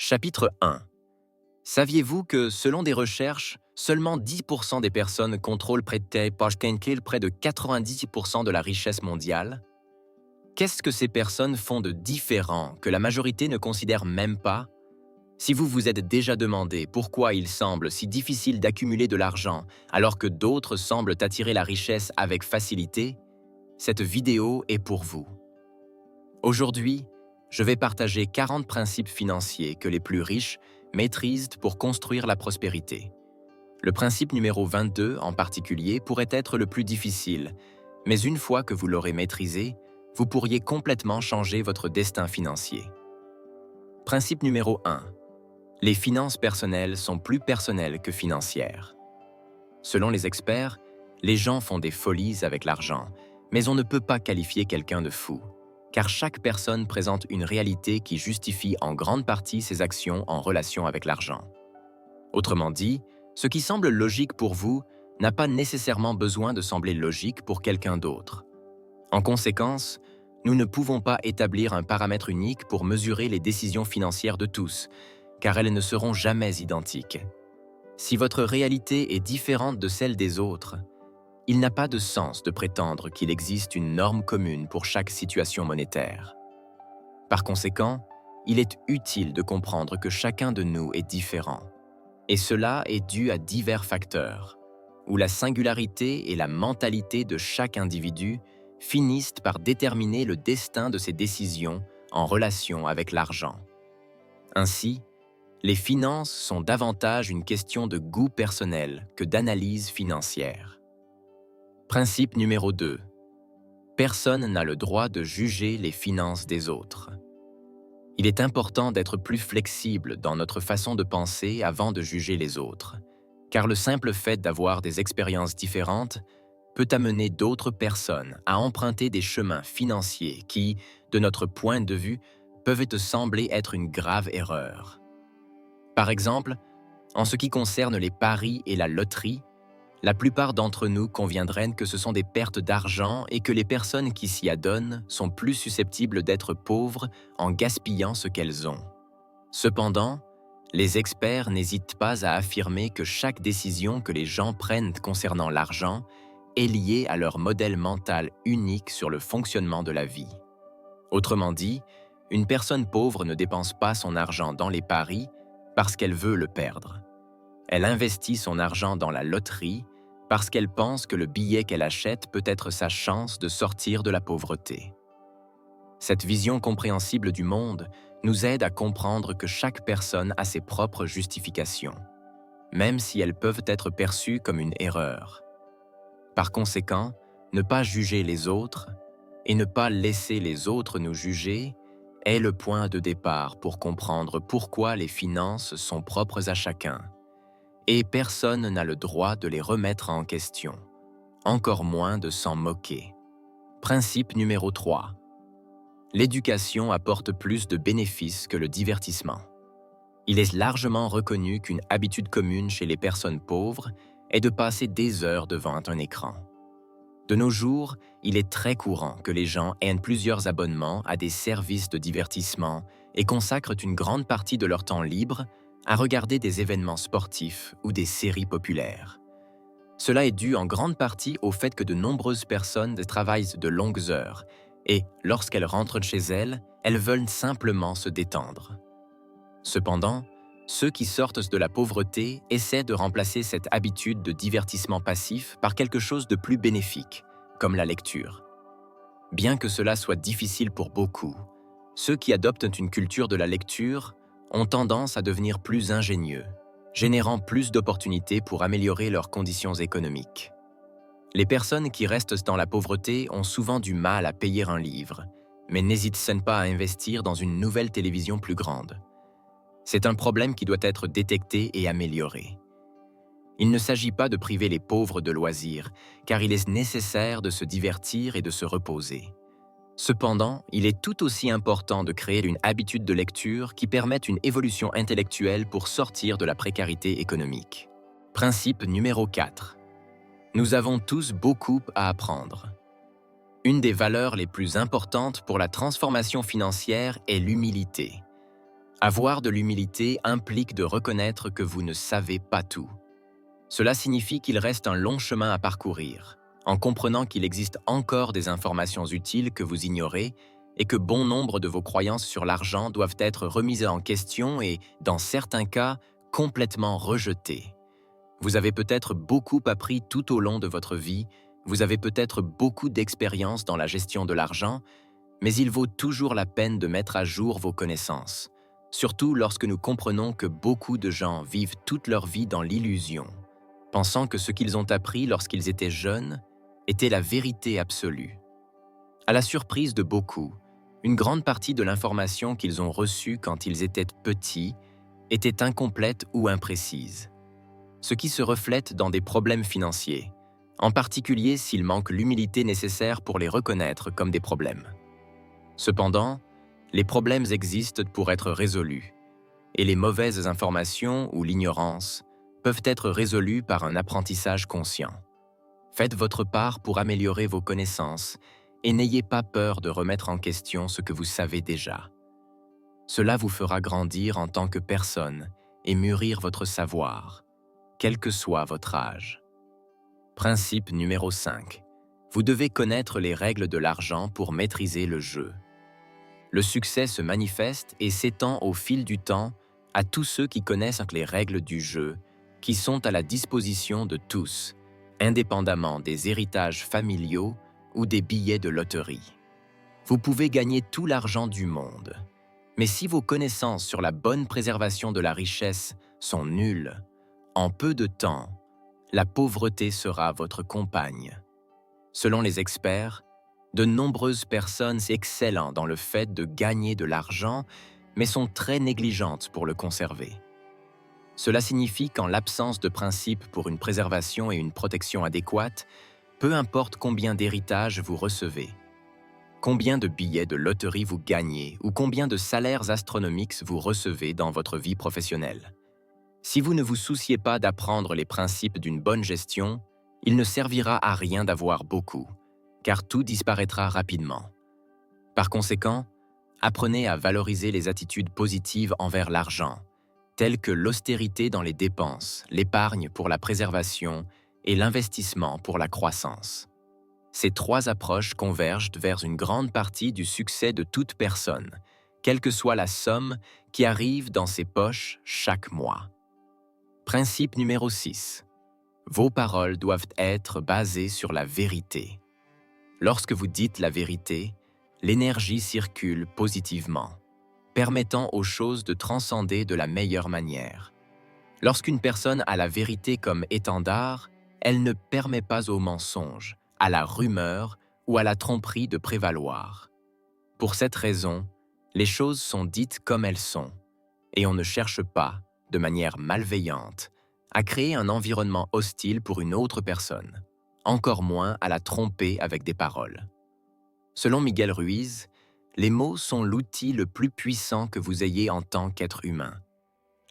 Chapitre 1. Saviez-vous que, selon des recherches, seulement 10% des personnes contrôlent près de 90% de la richesse mondiale? Qu'est-ce que ces personnes font de différent que la majorité ne considère même pas? Si vous vous êtes déjà demandé pourquoi il semble si difficile d'accumuler de l'argent alors que d'autres semblent attirer la richesse avec facilité, cette vidéo est pour vous. Aujourd'hui, je vais partager 40 principes financiers que les plus riches maîtrisent pour construire la prospérité. Le principe numéro 22 en particulier pourrait être le plus difficile, mais une fois que vous l'aurez maîtrisé, vous pourriez complètement changer votre destin financier. Principe numéro 1. Les finances personnelles sont plus personnelles que financières. Selon les experts, les gens font des folies avec l'argent, mais on ne peut pas qualifier quelqu'un de fou, car chaque personne présente une réalité qui justifie en grande partie ses actions en relation avec l'argent. Autrement dit, ce qui semble logique pour vous n'a pas nécessairement besoin de sembler logique pour quelqu'un d'autre. En conséquence, nous ne pouvons pas établir un paramètre unique pour mesurer les décisions financières de tous, car elles ne seront jamais identiques. Si votre réalité est différente de celle des autres, il n'a pas de sens de prétendre qu'il existe une norme commune pour chaque situation monétaire. Par conséquent, il est utile de comprendre que chacun de nous est différent. Et cela est dû à divers facteurs, où la singularité et la mentalité de chaque individu finissent par déterminer le destin de ses décisions en relation avec l'argent. Ainsi, les finances sont davantage une question de goût personnel que d'analyse financière. Principe numéro 2. Personne n'a le droit de juger les finances des autres. Il est important d'être plus flexible dans notre façon de penser avant de juger les autres, car le simple fait d'avoir des expériences différentes peut amener d'autres personnes à emprunter des chemins financiers qui, de notre point de vue, peuvent te sembler être une grave erreur. Par exemple, en ce qui concerne les paris et la loterie, la plupart d'entre nous conviendraient que ce sont des pertes d'argent et que les personnes qui s'y adonnent sont plus susceptibles d'être pauvres en gaspillant ce qu'elles ont. Cependant, les experts n'hésitent pas à affirmer que chaque décision que les gens prennent concernant l'argent est liée à leur modèle mental unique sur le fonctionnement de la vie. Autrement dit, une personne pauvre ne dépense pas son argent dans les paris parce qu'elle veut le perdre. Elle investit son argent dans la loterie parce qu'elle pense que le billet qu'elle achète peut être sa chance de sortir de la pauvreté. Cette vision compréhensible du monde nous aide à comprendre que chaque personne a ses propres justifications, même si elles peuvent être perçues comme une erreur. Par conséquent, ne pas juger les autres et ne pas laisser les autres nous juger est le point de départ pour comprendre pourquoi les finances sont propres à chacun. Et personne n'a le droit de les remettre en question, encore moins de s'en moquer. Principe numéro 3. L'éducation apporte plus de bénéfices que le divertissement. Il est largement reconnu qu'une habitude commune chez les personnes pauvres est de passer des heures devant un écran. De nos jours, il est très courant que les gens aient plusieurs abonnements à des services de divertissement et consacrent une grande partie de leur temps libre à regarder des événements sportifs ou des séries populaires. Cela est dû en grande partie au fait que de nombreuses personnes travaillent de longues heures et, lorsqu'elles rentrent chez elles, elles veulent simplement se détendre. Cependant, ceux qui sortent de la pauvreté essaient de remplacer cette habitude de divertissement passif par quelque chose de plus bénéfique, comme la lecture. Bien que cela soit difficile pour beaucoup, ceux qui adoptent une culture de la lecture ont tendance à devenir plus ingénieux, générant plus d'opportunités pour améliorer leurs conditions économiques. Les personnes qui restent dans la pauvreté ont souvent du mal à payer un livre, mais n'hésitent pas à investir dans une nouvelle télévision plus grande. C'est un problème qui doit être détecté et amélioré. Il ne s'agit pas de priver les pauvres de loisirs, car il est nécessaire de se divertir et de se reposer. Cependant, il est tout aussi important de créer une habitude de lecture qui permette une évolution intellectuelle pour sortir de la précarité économique. Principe numéro 4. Nous avons tous beaucoup à apprendre. Une des valeurs les plus importantes pour la transformation financière est l'humilité. Avoir de l'humilité implique de reconnaître que vous ne savez pas tout. Cela signifie qu'il reste un long chemin à parcourir, en comprenant qu'il existe encore des informations utiles que vous ignorez et que bon nombre de vos croyances sur l'argent doivent être remises en question et, dans certains cas, complètement rejetées. Vous avez peut-être beaucoup appris tout au long de votre vie, vous avez peut-être beaucoup d'expérience dans la gestion de l'argent, mais il vaut toujours la peine de mettre à jour vos connaissances, surtout lorsque nous comprenons que beaucoup de gens vivent toute leur vie dans l'illusion, pensant que ce qu'ils ont appris lorsqu'ils étaient jeunes était la vérité absolue. À la surprise de beaucoup, une grande partie de l'information qu'ils ont reçue quand ils étaient petits était incomplète ou imprécise, ce qui se reflète dans des problèmes financiers, en particulier s'il manque l'humilité nécessaire pour les reconnaître comme des problèmes. Cependant, les problèmes existent pour être résolus, et les mauvaises informations ou l'ignorance peuvent être résolues par un apprentissage conscient. Faites votre part pour améliorer vos connaissances et n'ayez pas peur de remettre en question ce que vous savez déjà. Cela vous fera grandir en tant que personne et mûrir votre savoir, quel que soit votre âge. Principe numéro 5. Vous devez connaître les règles de l'argent pour maîtriser le jeu. Le succès se manifeste et s'étend au fil du temps à tous ceux qui connaissent les règles du jeu, qui sont à la disposition de tous, indépendamment des héritages familiaux ou des billets de loterie. Vous pouvez gagner tout l'argent du monde, mais si vos connaissances sur la bonne préservation de la richesse sont nulles, en peu de temps, la pauvreté sera votre compagne. Selon les experts, de nombreuses personnes excellent dans le fait de gagner de l'argent, mais sont très négligentes pour le conserver. Cela signifie qu'en l'absence de principes pour une préservation et une protection adéquates, peu importe combien d'héritages vous recevez, combien de billets de loterie vous gagnez ou combien de salaires astronomiques vous recevez dans votre vie professionnelle. Si vous ne vous souciez pas d'apprendre les principes d'une bonne gestion, il ne servira à rien d'avoir beaucoup, car tout disparaîtra rapidement. Par conséquent, apprenez à valoriser les attitudes positives envers l'argent, telles que l'austérité dans les dépenses, l'épargne pour la préservation et l'investissement pour la croissance. Ces trois approches convergent vers une grande partie du succès de toute personne, quelle que soit la somme qui arrive dans ses poches chaque mois. Principe numéro 6. Vos paroles doivent être basées sur la vérité. Lorsque vous dites la vérité, l'énergie circule positivement, permettant aux choses de transcender de la meilleure manière. Lorsqu'une personne a la vérité comme étendard, elle ne permet pas au mensonge, à la rumeur ou à la tromperie de prévaloir. Pour cette raison, les choses sont dites comme elles sont, et on ne cherche pas, de manière malveillante, à créer un environnement hostile pour une autre personne, encore moins à la tromper avec des paroles. Selon Miguel Ruiz, les mots sont l'outil le plus puissant que vous ayez en tant qu'être humain,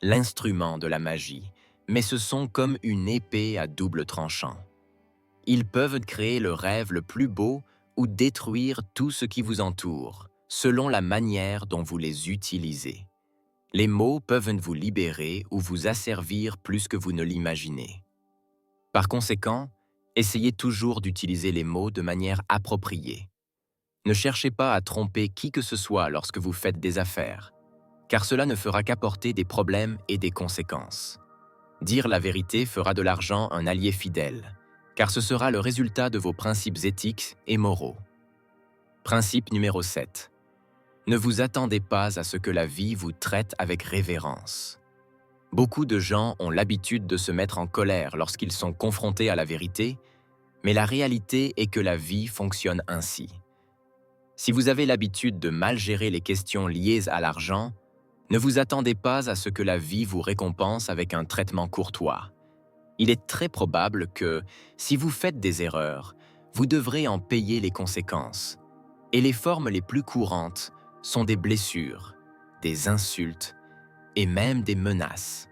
l'instrument de la magie, mais ce sont comme une épée à double tranchant. Ils peuvent créer le rêve le plus beau ou détruire tout ce qui vous entoure, selon la manière dont vous les utilisez. Les mots peuvent vous libérer ou vous asservir plus que vous ne l'imaginez. Par conséquent, essayez toujours d'utiliser les mots de manière appropriée. Ne cherchez pas à tromper qui que ce soit lorsque vous faites des affaires, car cela ne fera qu'apporter des problèmes et des conséquences. Dire la vérité fera de l'argent un allié fidèle, car ce sera le résultat de vos principes éthiques et moraux. Principe numéro 7. Ne vous attendez pas à ce que la vie vous traite avec révérence. Beaucoup de gens ont l'habitude de se mettre en colère lorsqu'ils sont confrontés à la vérité, mais la réalité est que la vie fonctionne ainsi. Si vous avez l'habitude de mal gérer les questions liées à l'argent, ne vous attendez pas à ce que la vie vous récompense avec un traitement courtois. Il est très probable que, si vous faites des erreurs, vous devrez en payer les conséquences. Et les formes les plus courantes sont des blessures, des insultes et même des menaces.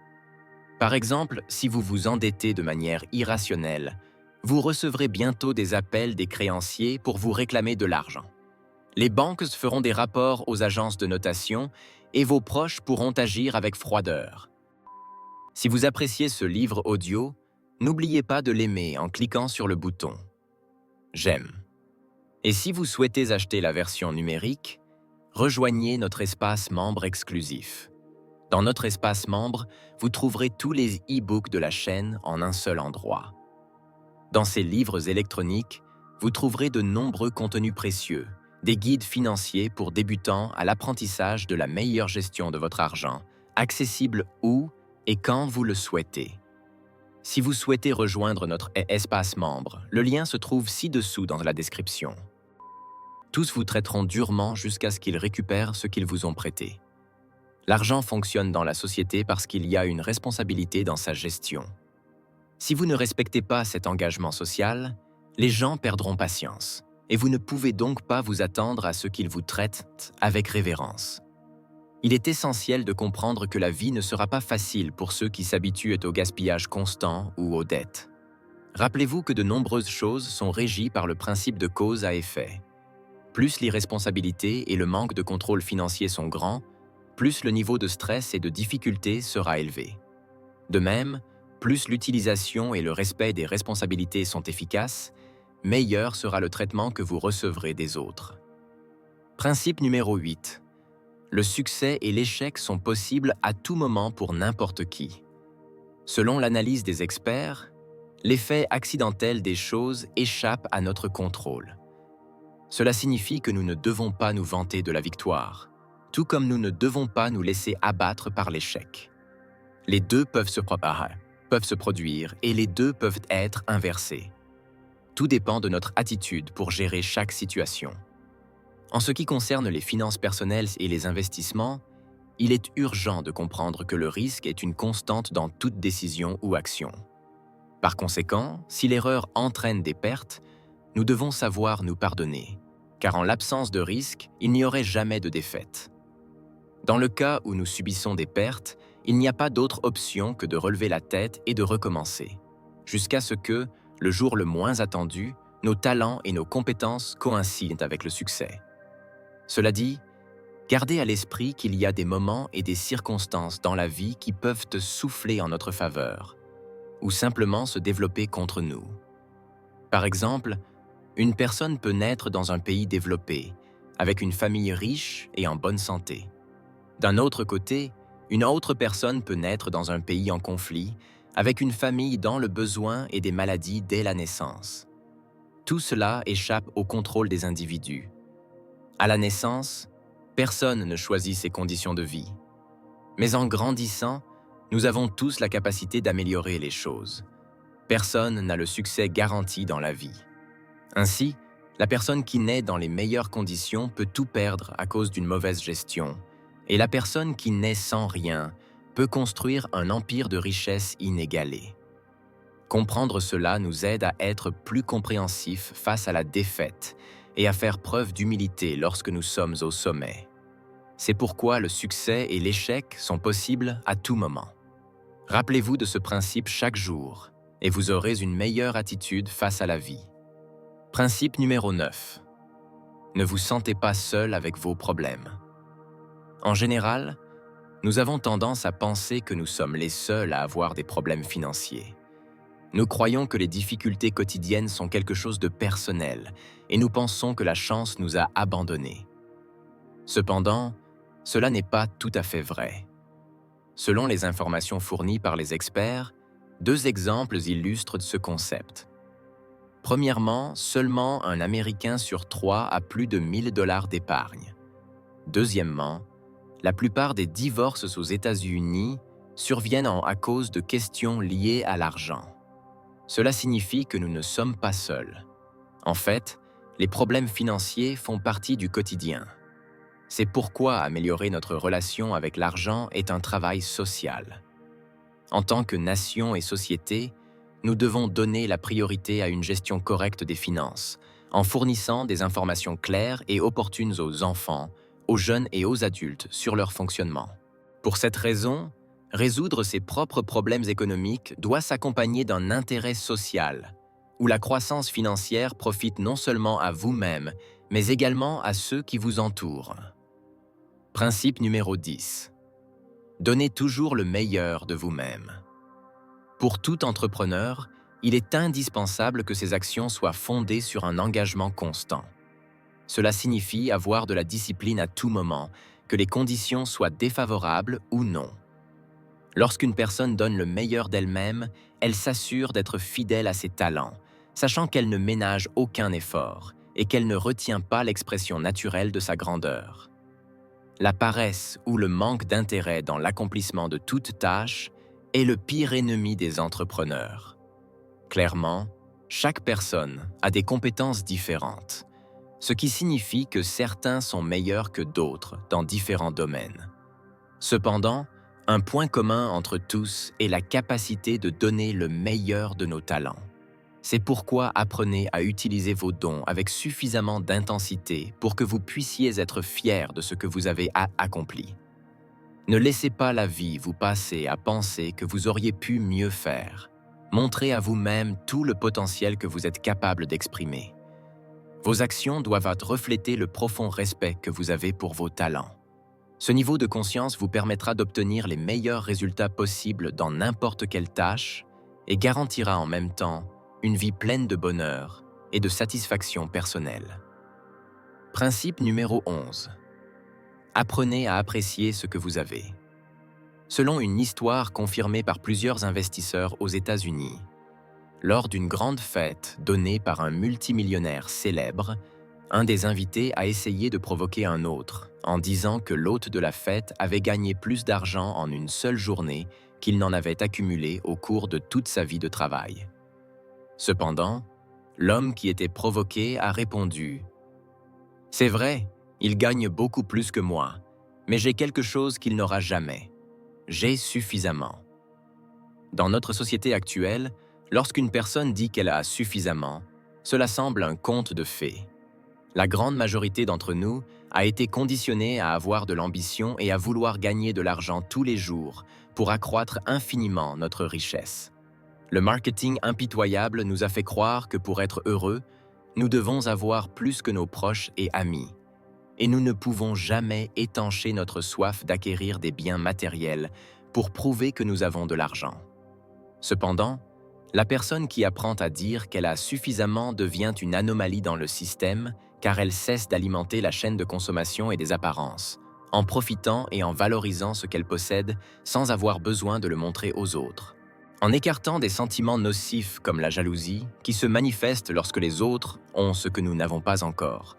Par exemple, si vous vous endettez de manière irrationnelle, vous recevrez bientôt des appels des créanciers pour vous réclamer de l'argent. Les banques feront des rapports aux agences de notation et vos proches pourront agir avec froideur. Si vous appréciez ce livre audio, n'oubliez pas de l'aimer en cliquant sur le bouton « J'aime ». Et si vous souhaitez acheter la version numérique, rejoignez notre espace membre exclusif. Dans notre espace membre, vous trouverez tous les e-books de la chaîne en un seul endroit. Dans ces livres électroniques, vous trouverez de nombreux contenus précieux, des guides financiers pour débutants à l'apprentissage de la meilleure gestion de votre argent, accessibles où et quand vous le souhaitez. Si vous souhaitez rejoindre notre espace membre, le lien se trouve ci-dessous dans la description. Tous vous traiteront durement jusqu'à ce qu'ils récupèrent ce qu'ils vous ont prêté. L'argent fonctionne dans la société parce qu'il y a une responsabilité dans sa gestion. Si vous ne respectez pas cet engagement social, les gens perdront patience, et vous ne pouvez donc pas vous attendre à ce qu'ils vous traitent avec révérence. Il est essentiel de comprendre que la vie ne sera pas facile pour ceux qui s'habituent au gaspillage constant ou aux dettes. Rappelez-vous que de nombreuses choses sont régies par le principe de cause à effet. Plus l'irresponsabilité et le manque de contrôle financier sont grands, plus le niveau de stress et de difficulté sera élevé. De même, plus l'utilisation et le respect des responsabilités sont efficaces, meilleur sera le traitement que vous recevrez des autres. Principe numéro 8. Le succès et l'échec sont possibles à tout moment pour n'importe qui. Selon l'analyse des experts, l'effet accidentel des choses échappe à notre contrôle. Cela signifie que nous ne devons pas nous vanter de la victoire, tout comme nous ne devons pas nous laisser abattre par l'échec. Les deux peuvent se produire et les deux peuvent être inversés. Tout dépend de notre attitude pour gérer chaque situation. En ce qui concerne les finances personnelles et les investissements, il est urgent de comprendre que le risque est une constante dans toute décision ou action. Par conséquent, si l'erreur entraîne des pertes, nous devons savoir nous pardonner, car en l'absence de risque, il n'y aurait jamais de défaite. Dans le cas où nous subissons des pertes, il n'y a pas d'autre option que de relever la tête et de recommencer, jusqu'à ce que, le jour le moins attendu, nos talents et nos compétences coïncident avec le succès. Cela dit, gardez à l'esprit qu'il y a des moments et des circonstances dans la vie qui peuvent souffler en notre faveur, ou simplement se développer contre nous. Par exemple, une personne peut naître dans un pays développé, avec une famille riche et en bonne santé. D'un autre côté, une autre personne peut naître dans un pays en conflit, avec une famille dans le besoin et des maladies dès la naissance. Tout cela échappe au contrôle des individus. À la naissance, personne ne choisit ses conditions de vie. Mais en grandissant, nous avons tous la capacité d'améliorer les choses. Personne n'a le succès garanti dans la vie. Ainsi, la personne qui naît dans les meilleures conditions peut tout perdre à cause d'une mauvaise gestion, et la personne qui naît sans rien peut construire un empire de richesse inégalé. Comprendre cela nous aide à être plus compréhensifs face à la défaite et à faire preuve d'humilité lorsque nous sommes au sommet. C'est pourquoi le succès et l'échec sont possibles à tout moment. Rappelez-vous de ce principe chaque jour et vous aurez une meilleure attitude face à la vie. Principe numéro 9. Ne vous sentez pas seul avec vos problèmes. En général, nous avons tendance à penser que nous sommes les seuls à avoir des problèmes financiers. Nous croyons que les difficultés quotidiennes sont quelque chose de personnel et nous pensons que la chance nous a abandonnés. Cependant, cela n'est pas tout à fait vrai. Selon les informations fournies par les experts, 2 exemples illustrent ce concept. Premièrement, seulement un Américain sur 3 a plus de 1 000 $ d'épargne. Deuxièmement, la plupart des divorces aux États-Unis surviennent à cause de questions liées à l'argent. Cela signifie que nous ne sommes pas seuls. En fait, les problèmes financiers font partie du quotidien. C'est pourquoi améliorer notre relation avec l'argent est un travail social. En tant que nation et société, nous devons donner la priorité à une gestion correcte des finances, en fournissant des informations claires et opportunes aux enfants, aux jeunes et aux adultes sur leur fonctionnement. Pour cette raison, résoudre ses propres problèmes économiques doit s'accompagner d'un intérêt social, où la croissance financière profite non seulement à vous-même, mais également à ceux qui vous entourent. Principe numéro 10. Donnez toujours le meilleur de vous-même. Pour tout entrepreneur, il est indispensable que ses actions soient fondées sur un engagement constant. Cela signifie avoir de la discipline à tout moment, que les conditions soient défavorables ou non. Lorsqu'une personne donne le meilleur d'elle-même, elle s'assure d'être fidèle à ses talents, sachant qu'elle ne ménage aucun effort et qu'elle ne retient pas l'expression naturelle de sa grandeur. La paresse ou le manque d'intérêt dans l'accomplissement de toute tâche est le pire ennemi des entrepreneurs. Clairement, chaque personne a des compétences différentes, ce qui signifie que certains sont meilleurs que d'autres dans différents domaines. Cependant, un point commun entre tous est la capacité de donner le meilleur de nos talents. C'est pourquoi apprenez à utiliser vos dons avec suffisamment d'intensité pour que vous puissiez être fiers de ce que vous avez accompli. Ne laissez pas la vie vous passer à penser que vous auriez pu mieux faire. Montrez à vous-même tout le potentiel que vous êtes capable d'exprimer. Vos actions doivent refléter le profond respect que vous avez pour vos talents. Ce niveau de conscience vous permettra d'obtenir les meilleurs résultats possibles dans n'importe quelle tâche et garantira en même temps une vie pleine de bonheur et de satisfaction personnelle. Principe numéro 11. Apprenez à apprécier ce que vous avez. Selon une histoire confirmée par plusieurs investisseurs aux États-Unis, lors d'une grande fête donnée par un multimillionnaire célèbre, un des invités a essayé de provoquer un autre en disant que l'hôte de la fête avait gagné plus d'argent en une seule journée qu'il n'en avait accumulé au cours de toute sa vie de travail. Cependant, l'homme qui était provoqué a répondu « C'est vrai, il gagne beaucoup plus que moi, mais j'ai quelque chose qu'il n'aura jamais. J'ai suffisamment. » Dans notre société actuelle, lorsqu'une personne dit qu'elle a suffisamment, cela semble un conte de fées. La grande majorité d'entre nous a été conditionnée à avoir de l'ambition et à vouloir gagner de l'argent tous les jours pour accroître infiniment notre richesse. Le marketing impitoyable nous a fait croire que pour être heureux, nous devons avoir plus que nos proches et amis. Et nous ne pouvons jamais étancher notre soif d'acquérir des biens matériels pour prouver que nous avons de l'argent. Cependant, la personne qui apprend à dire qu'elle a suffisamment devient une anomalie dans le système car elle cesse d'alimenter la chaîne de consommation et des apparences, en profitant et en valorisant ce qu'elle possède sans avoir besoin de le montrer aux autres. En écartant des sentiments nocifs comme la jalousie, qui se manifestent lorsque les autres ont ce que nous n'avons pas encore.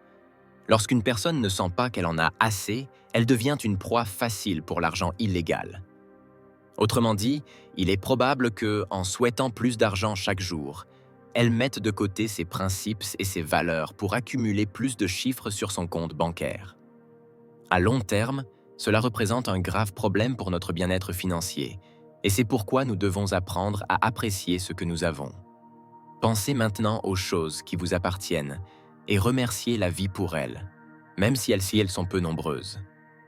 Lorsqu'une personne ne sent pas qu'elle en a assez, elle devient une proie facile pour l'argent illégal. Autrement dit, il est probable que, en souhaitant plus d'argent chaque jour, elle mette de côté ses principes et ses valeurs pour accumuler plus de chiffres sur son compte bancaire. À long terme, cela représente un grave problème pour notre bien-être financier, et c'est pourquoi nous devons apprendre à apprécier ce que nous avons. Pensez maintenant aux choses qui vous appartiennent et remerciez la vie pour elles, même si elles sont peu nombreuses.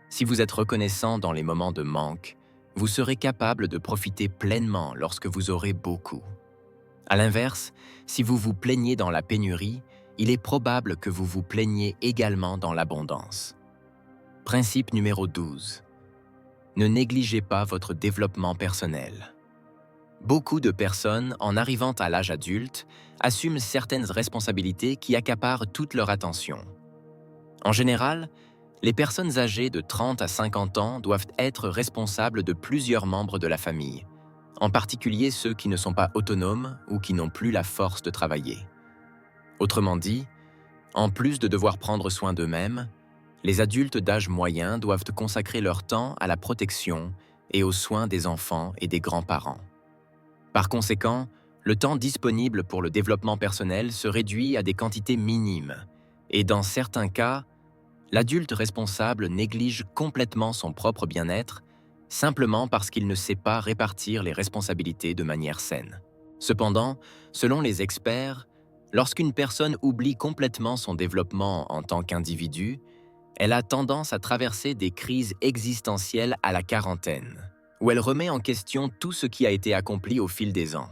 Si vous êtes reconnaissant dans les moments de manque, vous serez capable de profiter pleinement lorsque vous aurez beaucoup. À l'inverse, si vous vous plaignez dans la pénurie, il est probable que vous vous plaigniez également dans l'abondance. Principe numéro 12. Ne négligez pas votre développement personnel. Beaucoup de personnes, en arrivant à l'âge adulte, assument certaines responsabilités qui accaparent toute leur attention. En général, les personnes âgées de 30 à 50 ans doivent être responsables de plusieurs membres de la famille, en particulier ceux qui ne sont pas autonomes ou qui n'ont plus la force de travailler. Autrement dit, en plus de devoir prendre soin d'eux-mêmes, les adultes d'âge moyen doivent consacrer leur temps à la protection et aux soins des enfants et des grands-parents. Par conséquent, le temps disponible pour le développement personnel se réduit à des quantités minimes et dans certains cas, l'adulte responsable néglige complètement son propre bien-être simplement parce qu'il ne sait pas répartir les responsabilités de manière saine. Cependant, selon les experts, lorsqu'une personne oublie complètement son développement en tant qu'individu, elle a tendance à traverser des crises existentielles à la quarantaine, où elle remet en question tout ce qui a été accompli au fil des ans.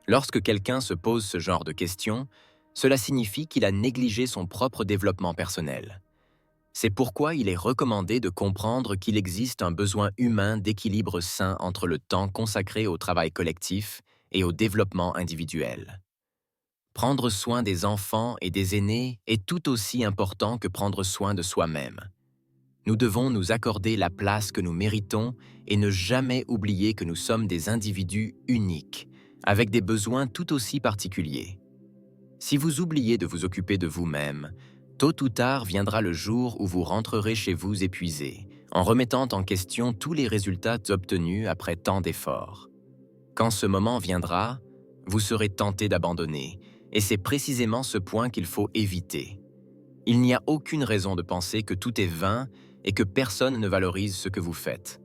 Lorsque quelqu'un se pose ce genre de questions, cela signifie qu'il a négligé son propre développement personnel. C'est pourquoi il est recommandé de comprendre qu'il existe un besoin humain d'équilibre sain entre le temps consacré au travail collectif et au développement individuel. Prendre soin des enfants et des aînés est tout aussi important que prendre soin de soi-même. Nous devons nous accorder la place que nous méritons et ne jamais oublier que nous sommes des individus uniques, avec des besoins tout aussi particuliers. Si vous oubliez de vous occuper de vous-même, tôt ou tard viendra le jour où vous rentrerez chez vous épuisé, en remettant en question tous les résultats obtenus après tant d'efforts. Quand ce moment viendra, vous serez tenté d'abandonner, et c'est précisément ce point qu'il faut éviter. Il n'y a aucune raison de penser que tout est vain et que personne ne valorise ce que vous faites.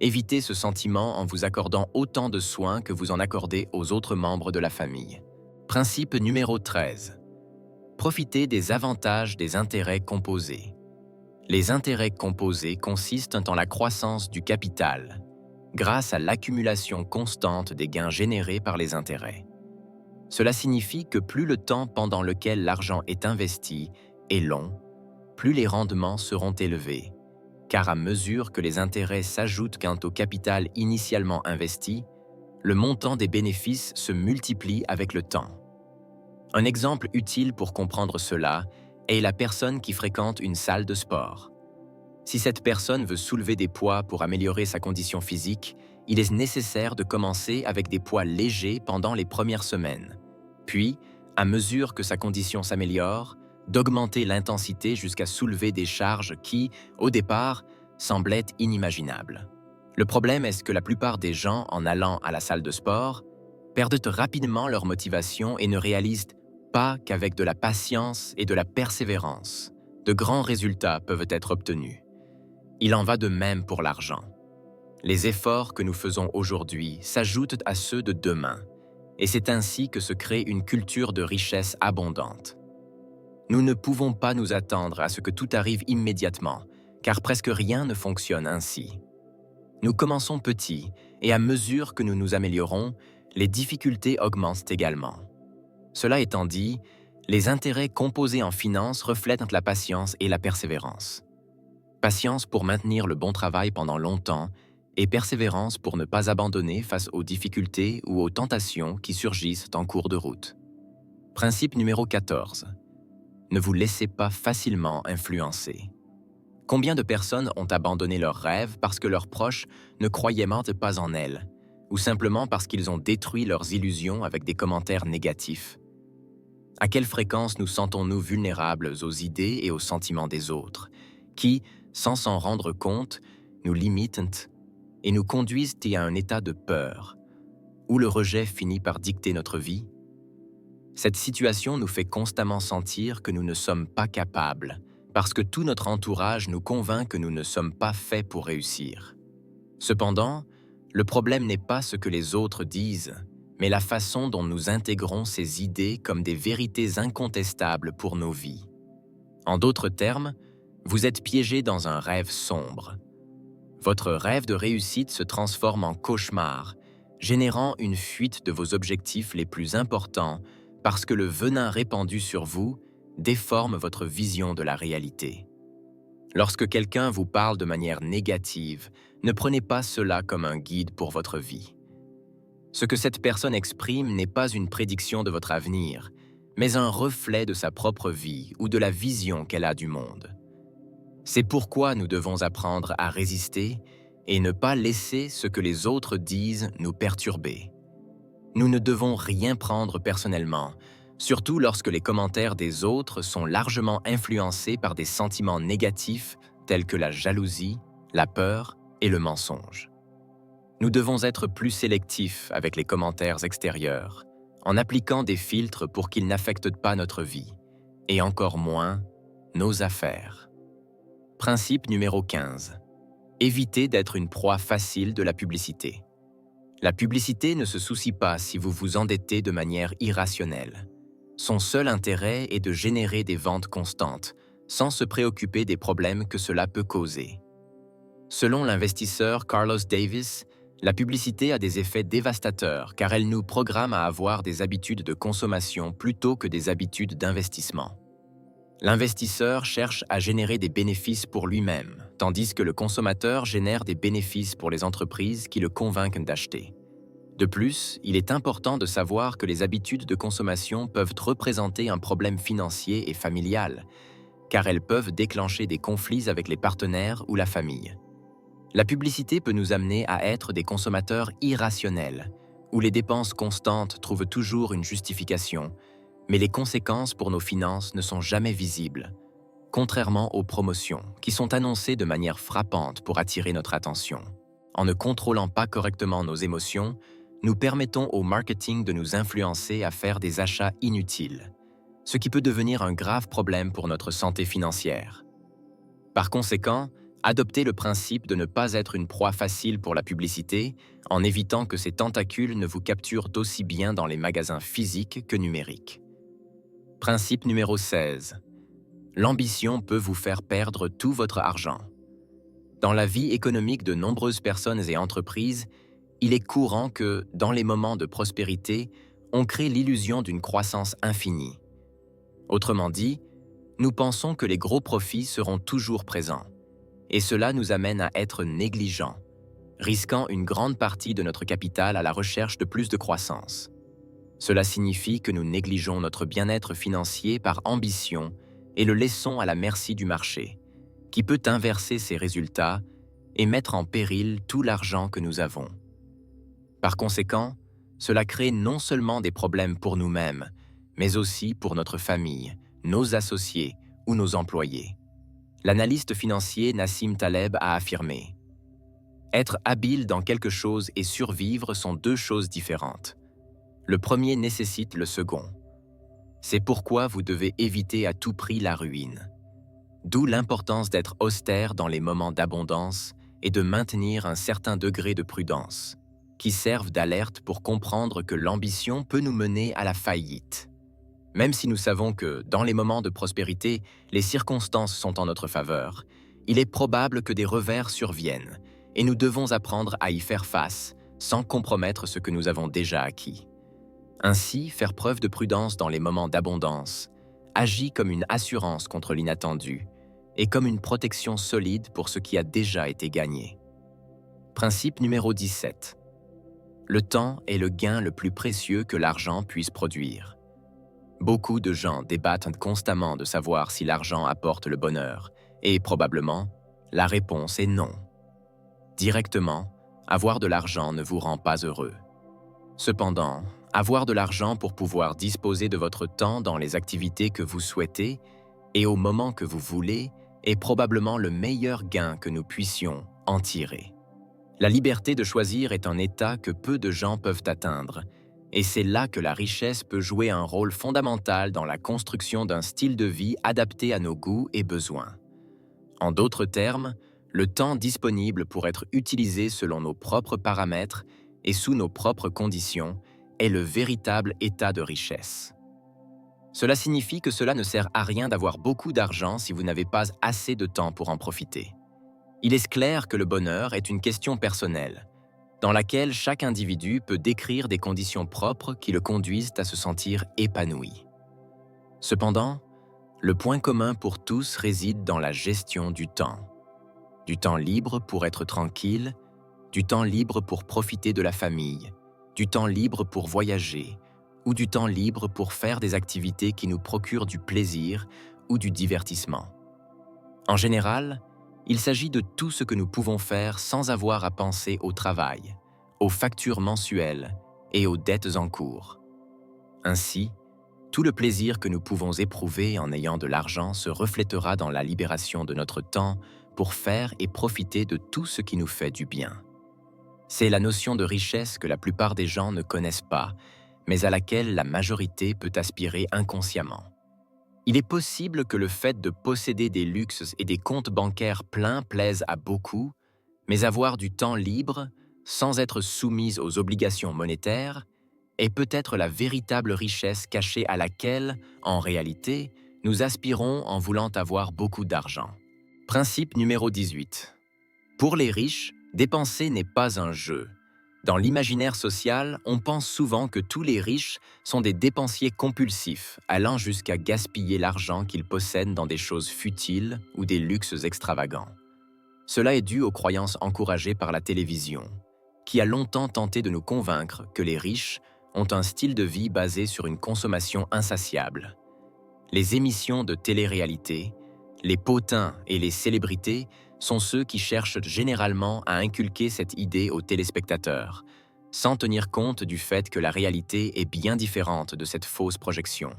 Évitez ce sentiment en vous accordant autant de soins que vous en accordez aux autres membres de la famille. Principe numéro 13. Profitez des avantages des intérêts composés. Les intérêts composés consistent en la croissance du capital, grâce à l'accumulation constante des gains générés par les intérêts. Cela signifie que plus le temps pendant lequel l'argent est investi est long, plus les rendements seront élevés, car à mesure que les intérêts s'ajoutent quant au capital initialement investi, le montant des bénéfices se multiplie avec le temps. Un exemple utile pour comprendre cela est la personne qui fréquente une salle de sport. Si cette personne veut soulever des poids pour améliorer sa condition physique, il est nécessaire de commencer avec des poids légers pendant les premières semaines. Puis, à mesure que sa condition s'améliore, d'augmenter l'intensité jusqu'à soulever des charges qui, au départ, semblaient inimaginables. Le problème est que la plupart des gens, en allant à la salle de sport, perdent rapidement leur motivation et ne réalisent pas qu'avec de la patience et de la persévérance, de grands résultats peuvent être obtenus. Il en va de même pour l'argent. Les efforts que nous faisons aujourd'hui s'ajoutent à ceux de demain, et c'est ainsi que se crée une culture de richesse abondante. Nous ne pouvons pas nous attendre à ce que tout arrive immédiatement, car presque rien ne fonctionne ainsi. Nous commençons petits, et à mesure que nous nous améliorons, les difficultés augmentent également. Cela étant dit, les intérêts composés en finance reflètent la patience et la persévérance. Patience pour maintenir le bon travail pendant longtemps et persévérance pour ne pas abandonner face aux difficultés ou aux tentations qui surgissent en cours de route. Principe numéro 14. Ne vous laissez pas facilement influencer. Combien de personnes ont abandonné leurs rêves parce que leurs proches ne croyaient pas en elles, ou simplement parce qu'ils ont détruit leurs illusions avec des commentaires négatifs? À quelle fréquence nous sentons-nous vulnérables aux idées et aux sentiments des autres, qui, sans s'en rendre compte, nous limitent et nous conduisent à un état de peur, où le rejet finit par dicter notre vie? Cette situation nous fait constamment sentir que nous ne sommes pas capables, parce que tout notre entourage nous convainc que nous ne sommes pas faits pour réussir. Cependant, le problème n'est pas ce que les autres disent, mais la façon dont nous intégrons ces idées comme des vérités incontestables pour nos vies. En d'autres termes, vous êtes piégé dans un rêve sombre. Votre rêve de réussite se transforme en cauchemar, générant une fuite de vos objectifs les plus importants parce que le venin répandu sur vous déforme votre vision de la réalité. Lorsque quelqu'un vous parle de manière négative, ne prenez pas cela comme un guide pour votre vie. Ce que cette personne exprime n'est pas une prédiction de votre avenir, mais un reflet de sa propre vie ou de la vision qu'elle a du monde. C'est pourquoi nous devons apprendre à résister et ne pas laisser ce que les autres disent nous perturber. Nous ne devons rien prendre personnellement, surtout lorsque les commentaires des autres sont largement influencés par des sentiments négatifs tels que la jalousie, la peur et le mensonge. Nous devons être plus sélectifs avec les commentaires extérieurs, en appliquant des filtres pour qu'ils n'affectent pas notre vie, et encore moins nos affaires. Principe numéro 15. Évitez d'être une proie facile de la publicité. La publicité ne se soucie pas si vous vous endettez de manière irrationnelle. Son seul intérêt est de générer des ventes constantes, sans se préoccuper des problèmes que cela peut causer. Selon l'investisseur Carlos Davis, la publicité a des effets dévastateurs car elle nous programme à avoir des habitudes de consommation plutôt que des habitudes d'investissement. L'investisseur cherche à générer des bénéfices pour lui-même, tandis que le consommateur génère des bénéfices pour les entreprises qui le convainquent d'acheter. De plus, il est important de savoir que les habitudes de consommation peuvent représenter un problème financier et familial, car elles peuvent déclencher des conflits avec les partenaires ou la famille. La publicité peut nous amener à être des consommateurs irrationnels, où les dépenses constantes trouvent toujours une justification, mais les conséquences pour nos finances ne sont jamais visibles, contrairement aux promotions, qui sont annoncées de manière frappante pour attirer notre attention. En ne contrôlant pas correctement nos émotions, nous permettons au marketing de nous influencer à faire des achats inutiles, ce qui peut devenir un grave problème pour notre santé financière. Par conséquent, adoptez le principe de ne pas être une proie facile pour la publicité en évitant que ces tentacules ne vous capturent aussi bien dans les magasins physiques que numériques. Principe numéro 16. L'ambition peut vous faire perdre tout votre argent. Dans la vie économique de nombreuses personnes et entreprises, il est courant que, dans les moments de prospérité, on crée l'illusion d'une croissance infinie. Autrement dit, nous pensons que les gros profits seront toujours présents, et cela nous amène à être négligents, risquant une grande partie de notre capital à la recherche de plus de croissance. Cela signifie que nous négligeons notre bien-être financier par ambition et le laissons à la merci du marché, qui peut inverser ses résultats et mettre en péril tout l'argent que nous avons. Par conséquent, cela crée non seulement des problèmes pour nous-mêmes, mais aussi pour notre famille, nos associés ou nos employés. L'analyste financier Nassim Taleb a affirmé « Être habile dans quelque chose et survivre sont deux choses différentes. Le premier nécessite le second. C'est pourquoi vous devez éviter à tout prix la ruine. D'où l'importance d'être austère dans les moments d'abondance et de maintenir un certain degré de prudence, qui servent d'alerte pour comprendre que l'ambition peut nous mener à la faillite. Même si nous savons que, dans les moments de prospérité, les circonstances sont en notre faveur, il est probable que des revers surviennent, et nous devons apprendre à y faire face sans compromettre ce que nous avons déjà acquis. Ainsi, faire preuve de prudence dans les moments d'abondance agit comme une assurance contre l'inattendu et comme une protection solide pour ce qui a déjà été gagné. Principe numéro 17. Le temps est le gain le plus précieux que l'argent puisse produire. Beaucoup de gens débattent constamment de savoir si l'argent apporte le bonheur, et probablement, la réponse est non. Directement, avoir de l'argent ne vous rend pas heureux. Cependant, avoir de l'argent pour pouvoir disposer de votre temps dans les activités que vous souhaitez et au moment que vous voulez est probablement le meilleur gain que nous puissions en tirer. La liberté de choisir est un état que peu de gens peuvent atteindre, et c'est là que la richesse peut jouer un rôle fondamental dans la construction d'un style de vie adapté à nos goûts et besoins. En d'autres termes, le temps disponible pour être utilisé selon nos propres paramètres et sous nos propres conditions est le véritable état de richesse. Cela signifie que cela ne sert à rien d'avoir beaucoup d'argent si vous n'avez pas assez de temps pour en profiter. Il est clair que le bonheur est une question personnelle, dans laquelle chaque individu peut décrire des conditions propres qui le conduisent à se sentir épanoui. Cependant, le point commun pour tous réside dans la gestion du temps. Du temps libre pour être tranquille, du temps libre pour profiter de la famille, du temps libre pour voyager, ou du temps libre pour faire des activités qui nous procurent du plaisir ou du divertissement. En général, il s'agit de tout ce que nous pouvons faire sans avoir à penser au travail, aux factures mensuelles et aux dettes en cours. Ainsi, tout le plaisir que nous pouvons éprouver en ayant de l'argent se reflétera dans la libération de notre temps pour faire et profiter de tout ce qui nous fait du bien. C'est la notion de richesse que la plupart des gens ne connaissent pas, mais à laquelle la majorité peut aspirer inconsciemment. Il est possible que le fait de posséder des luxes et des comptes bancaires pleins plaise à beaucoup, mais avoir du temps libre, sans être soumise aux obligations monétaires, est peut-être la véritable richesse cachée à laquelle, en réalité, nous aspirons en voulant avoir beaucoup d'argent. Principe numéro 18. Pour les riches, dépenser n'est pas un jeu, Dans l'imaginaire social, on pense souvent que tous les riches sont des dépensiers compulsifs, allant jusqu'à gaspiller l'argent qu'ils possèdent dans des choses futiles ou des luxes extravagants. Cela est dû aux croyances encouragées par la télévision, qui a longtemps tenté de nous convaincre que les riches ont un style de vie basé sur une consommation insatiable. Les émissions de télé-réalité, les potins et les célébrités sont ceux qui cherchent généralement à inculquer cette idée aux téléspectateurs, sans tenir compte du fait que la réalité est bien différente de cette fausse projection.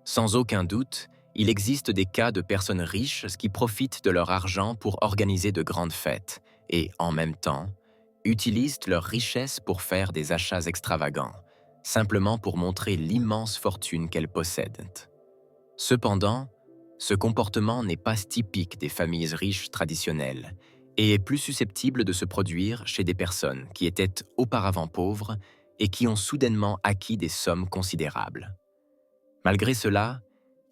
Sans aucun doute, il existe des cas de personnes riches qui profitent de leur argent pour organiser de grandes fêtes et, en même temps, utilisent leur richesse pour faire des achats extravagants, simplement pour montrer l'immense fortune qu'elles possèdent. Cependant, ce comportement n'est pas typique des familles riches traditionnelles et est plus susceptible de se produire chez des personnes qui étaient auparavant pauvres et qui ont soudainement acquis des sommes considérables. Malgré cela,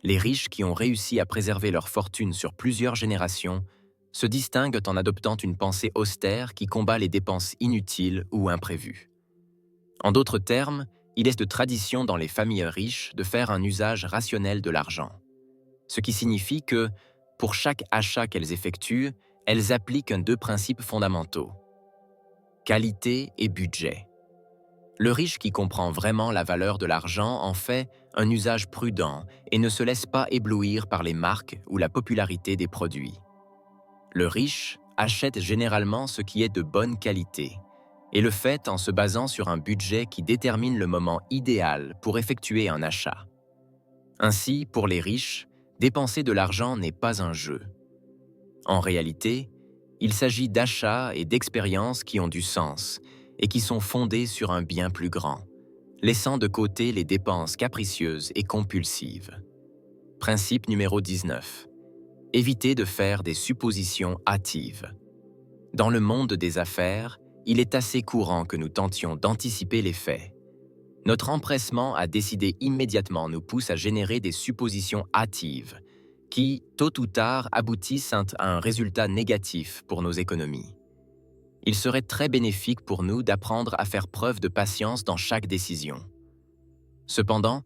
les riches qui ont réussi à préserver leur fortune sur plusieurs générations se distinguent en adoptant une pensée austère qui combat les dépenses inutiles ou imprévues. En d'autres termes, il est de tradition dans les familles riches de faire un usage rationnel de l'argent. Ce qui signifie que, pour chaque achat qu'elles effectuent, elles appliquent deux principes fondamentaux: qualité et budget. Le riche qui comprend vraiment la valeur de l'argent en fait un usage prudent et ne se laisse pas éblouir par les marques ou la popularité des produits. Le riche achète généralement ce qui est de bonne qualité et le fait en se basant sur un budget qui détermine le moment idéal pour effectuer un achat. Ainsi, pour les riches, dépenser de l'argent n'est pas un jeu. En réalité, il s'agit d'achats et d'expériences qui ont du sens et qui sont fondés sur un bien plus grand, laissant de côté les dépenses capricieuses et compulsives. Principe numéro 19. Évitez de faire des suppositions hâtives. Dans le monde des affaires, il est assez courant que nous tentions d'anticiper les faits. Notre empressement à décider immédiatement nous pousse à générer des suppositions hâtives qui, tôt ou tard, aboutissent à un résultat négatif pour nos économies. Il serait très bénéfique pour nous d'apprendre à faire preuve de patience dans chaque décision. Cependant,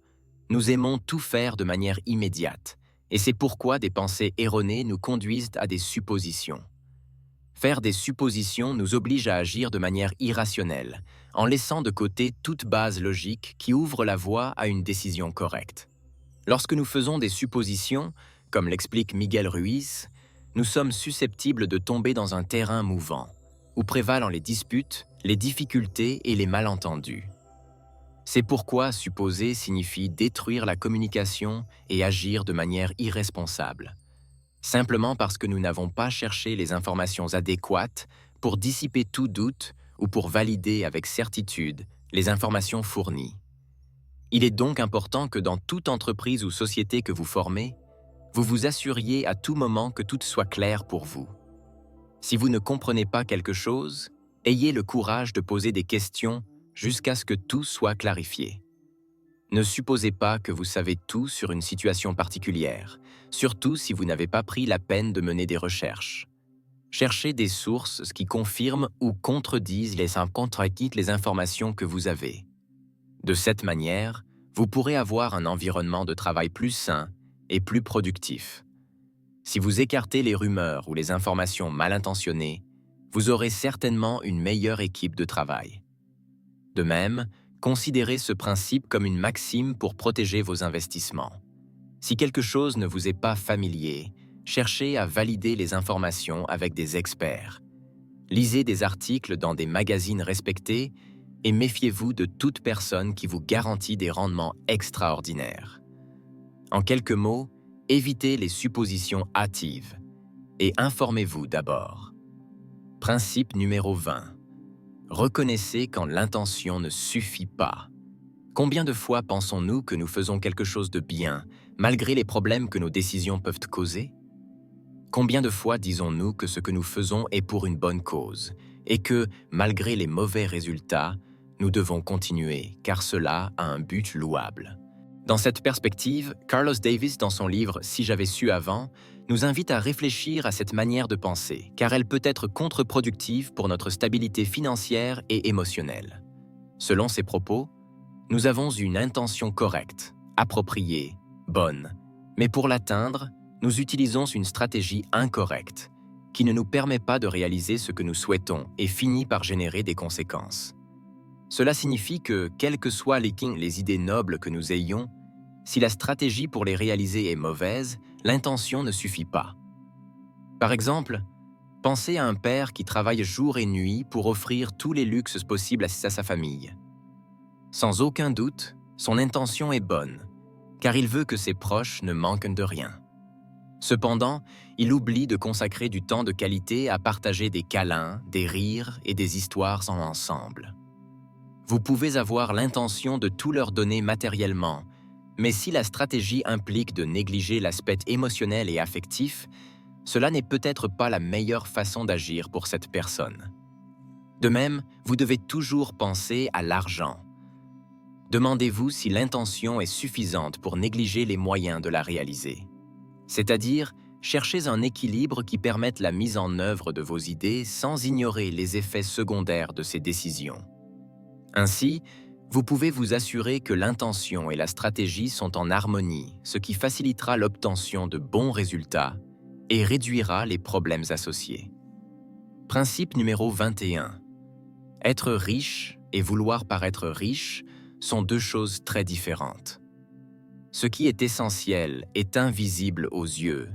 nous aimons tout faire de manière immédiate, et c'est pourquoi des pensées erronées nous conduisent à des suppositions. Faire des suppositions nous oblige à agir de manière irrationnelle, en laissant de côté toute base logique qui ouvre la voie à une décision correcte. Lorsque nous faisons des suppositions, comme l'explique Miguel Ruiz, nous sommes susceptibles de tomber dans un terrain mouvant, où prévalent les disputes, les difficultés et les malentendus. C'est pourquoi supposer signifie détruire la communication et agir de manière irresponsable, simplement parce que nous n'avons pas cherché les informations adéquates pour dissiper tout doute ou pour valider avec certitude les informations fournies. Il est donc important que dans toute entreprise ou société que vous formez, vous vous assuriez à tout moment que tout soit clair pour vous. Si vous ne comprenez pas quelque chose, ayez le courage de poser des questions jusqu'à ce que tout soit clarifié. Ne supposez pas que vous savez tout sur une situation particulière, surtout si vous n'avez pas pris la peine de mener des recherches. Cherchez des sources qui confirment ou contredisent les informations que vous avez. De cette manière, vous pourrez avoir un environnement de travail plus sain et plus productif. Si vous écartez les rumeurs ou les informations mal intentionnées, vous aurez certainement une meilleure équipe de travail. De même, considérez ce principe comme une maxime pour protéger vos investissements. Si quelque chose ne vous est pas familier, cherchez à valider les informations avec des experts. Lisez des articles dans des magazines respectés et méfiez-vous de toute personne qui vous garantit des rendements extraordinaires. En quelques mots, évitez les suppositions hâtives et informez-vous d'abord. Principe numéro 20. Reconnaissez quand l'intention ne suffit pas. Combien de fois pensons-nous que nous faisons quelque chose de bien, malgré les problèmes que nos décisions peuvent causer? Combien de fois disons-nous que ce que nous faisons est pour une bonne cause, et que, malgré les mauvais résultats, nous devons continuer, car cela a un but louable? Dans cette perspective, Carlos Davis, dans son livre « Si j'avais su avant », nous invite à réfléchir à cette manière de penser, car elle peut être contre-productive pour notre stabilité financière et émotionnelle. Selon ces propos, nous avons une intention correcte, appropriée, bonne, mais pour l'atteindre, nous utilisons une stratégie incorrecte, qui ne nous permet pas de réaliser ce que nous souhaitons et finit par générer des conséquences. Cela signifie que, quelles que soient les idées nobles que nous ayons, si la stratégie pour les réaliser est mauvaise, l'intention ne suffit pas. Par exemple, pensez à un père qui travaille jour et nuit pour offrir tous les luxes possibles à sa famille. Sans aucun doute, son intention est bonne, car il veut que ses proches ne manquent de rien. Cependant, il oublie de consacrer du temps de qualité à partager des câlins, des rires et des histoires ensemble. Vous pouvez avoir l'intention de tout leur donner matériellement, mais si la stratégie implique de négliger l'aspect émotionnel et affectif, cela n'est peut-être pas la meilleure façon d'agir pour cette personne. De même, vous devez toujours penser à l'argent. Demandez-vous si l'intention est suffisante pour négliger les moyens de la réaliser. C'est-à-dire, cherchez un équilibre qui permette la mise en œuvre de vos idées sans ignorer les effets secondaires de ces décisions. Ainsi, vous pouvez vous assurer que l'intention et la stratégie sont en harmonie, ce qui facilitera l'obtention de bons résultats et réduira les problèmes associés. Principe numéro 21. Être riche et vouloir paraître riche sont deux choses très différentes. Ce qui est essentiel est invisible aux yeux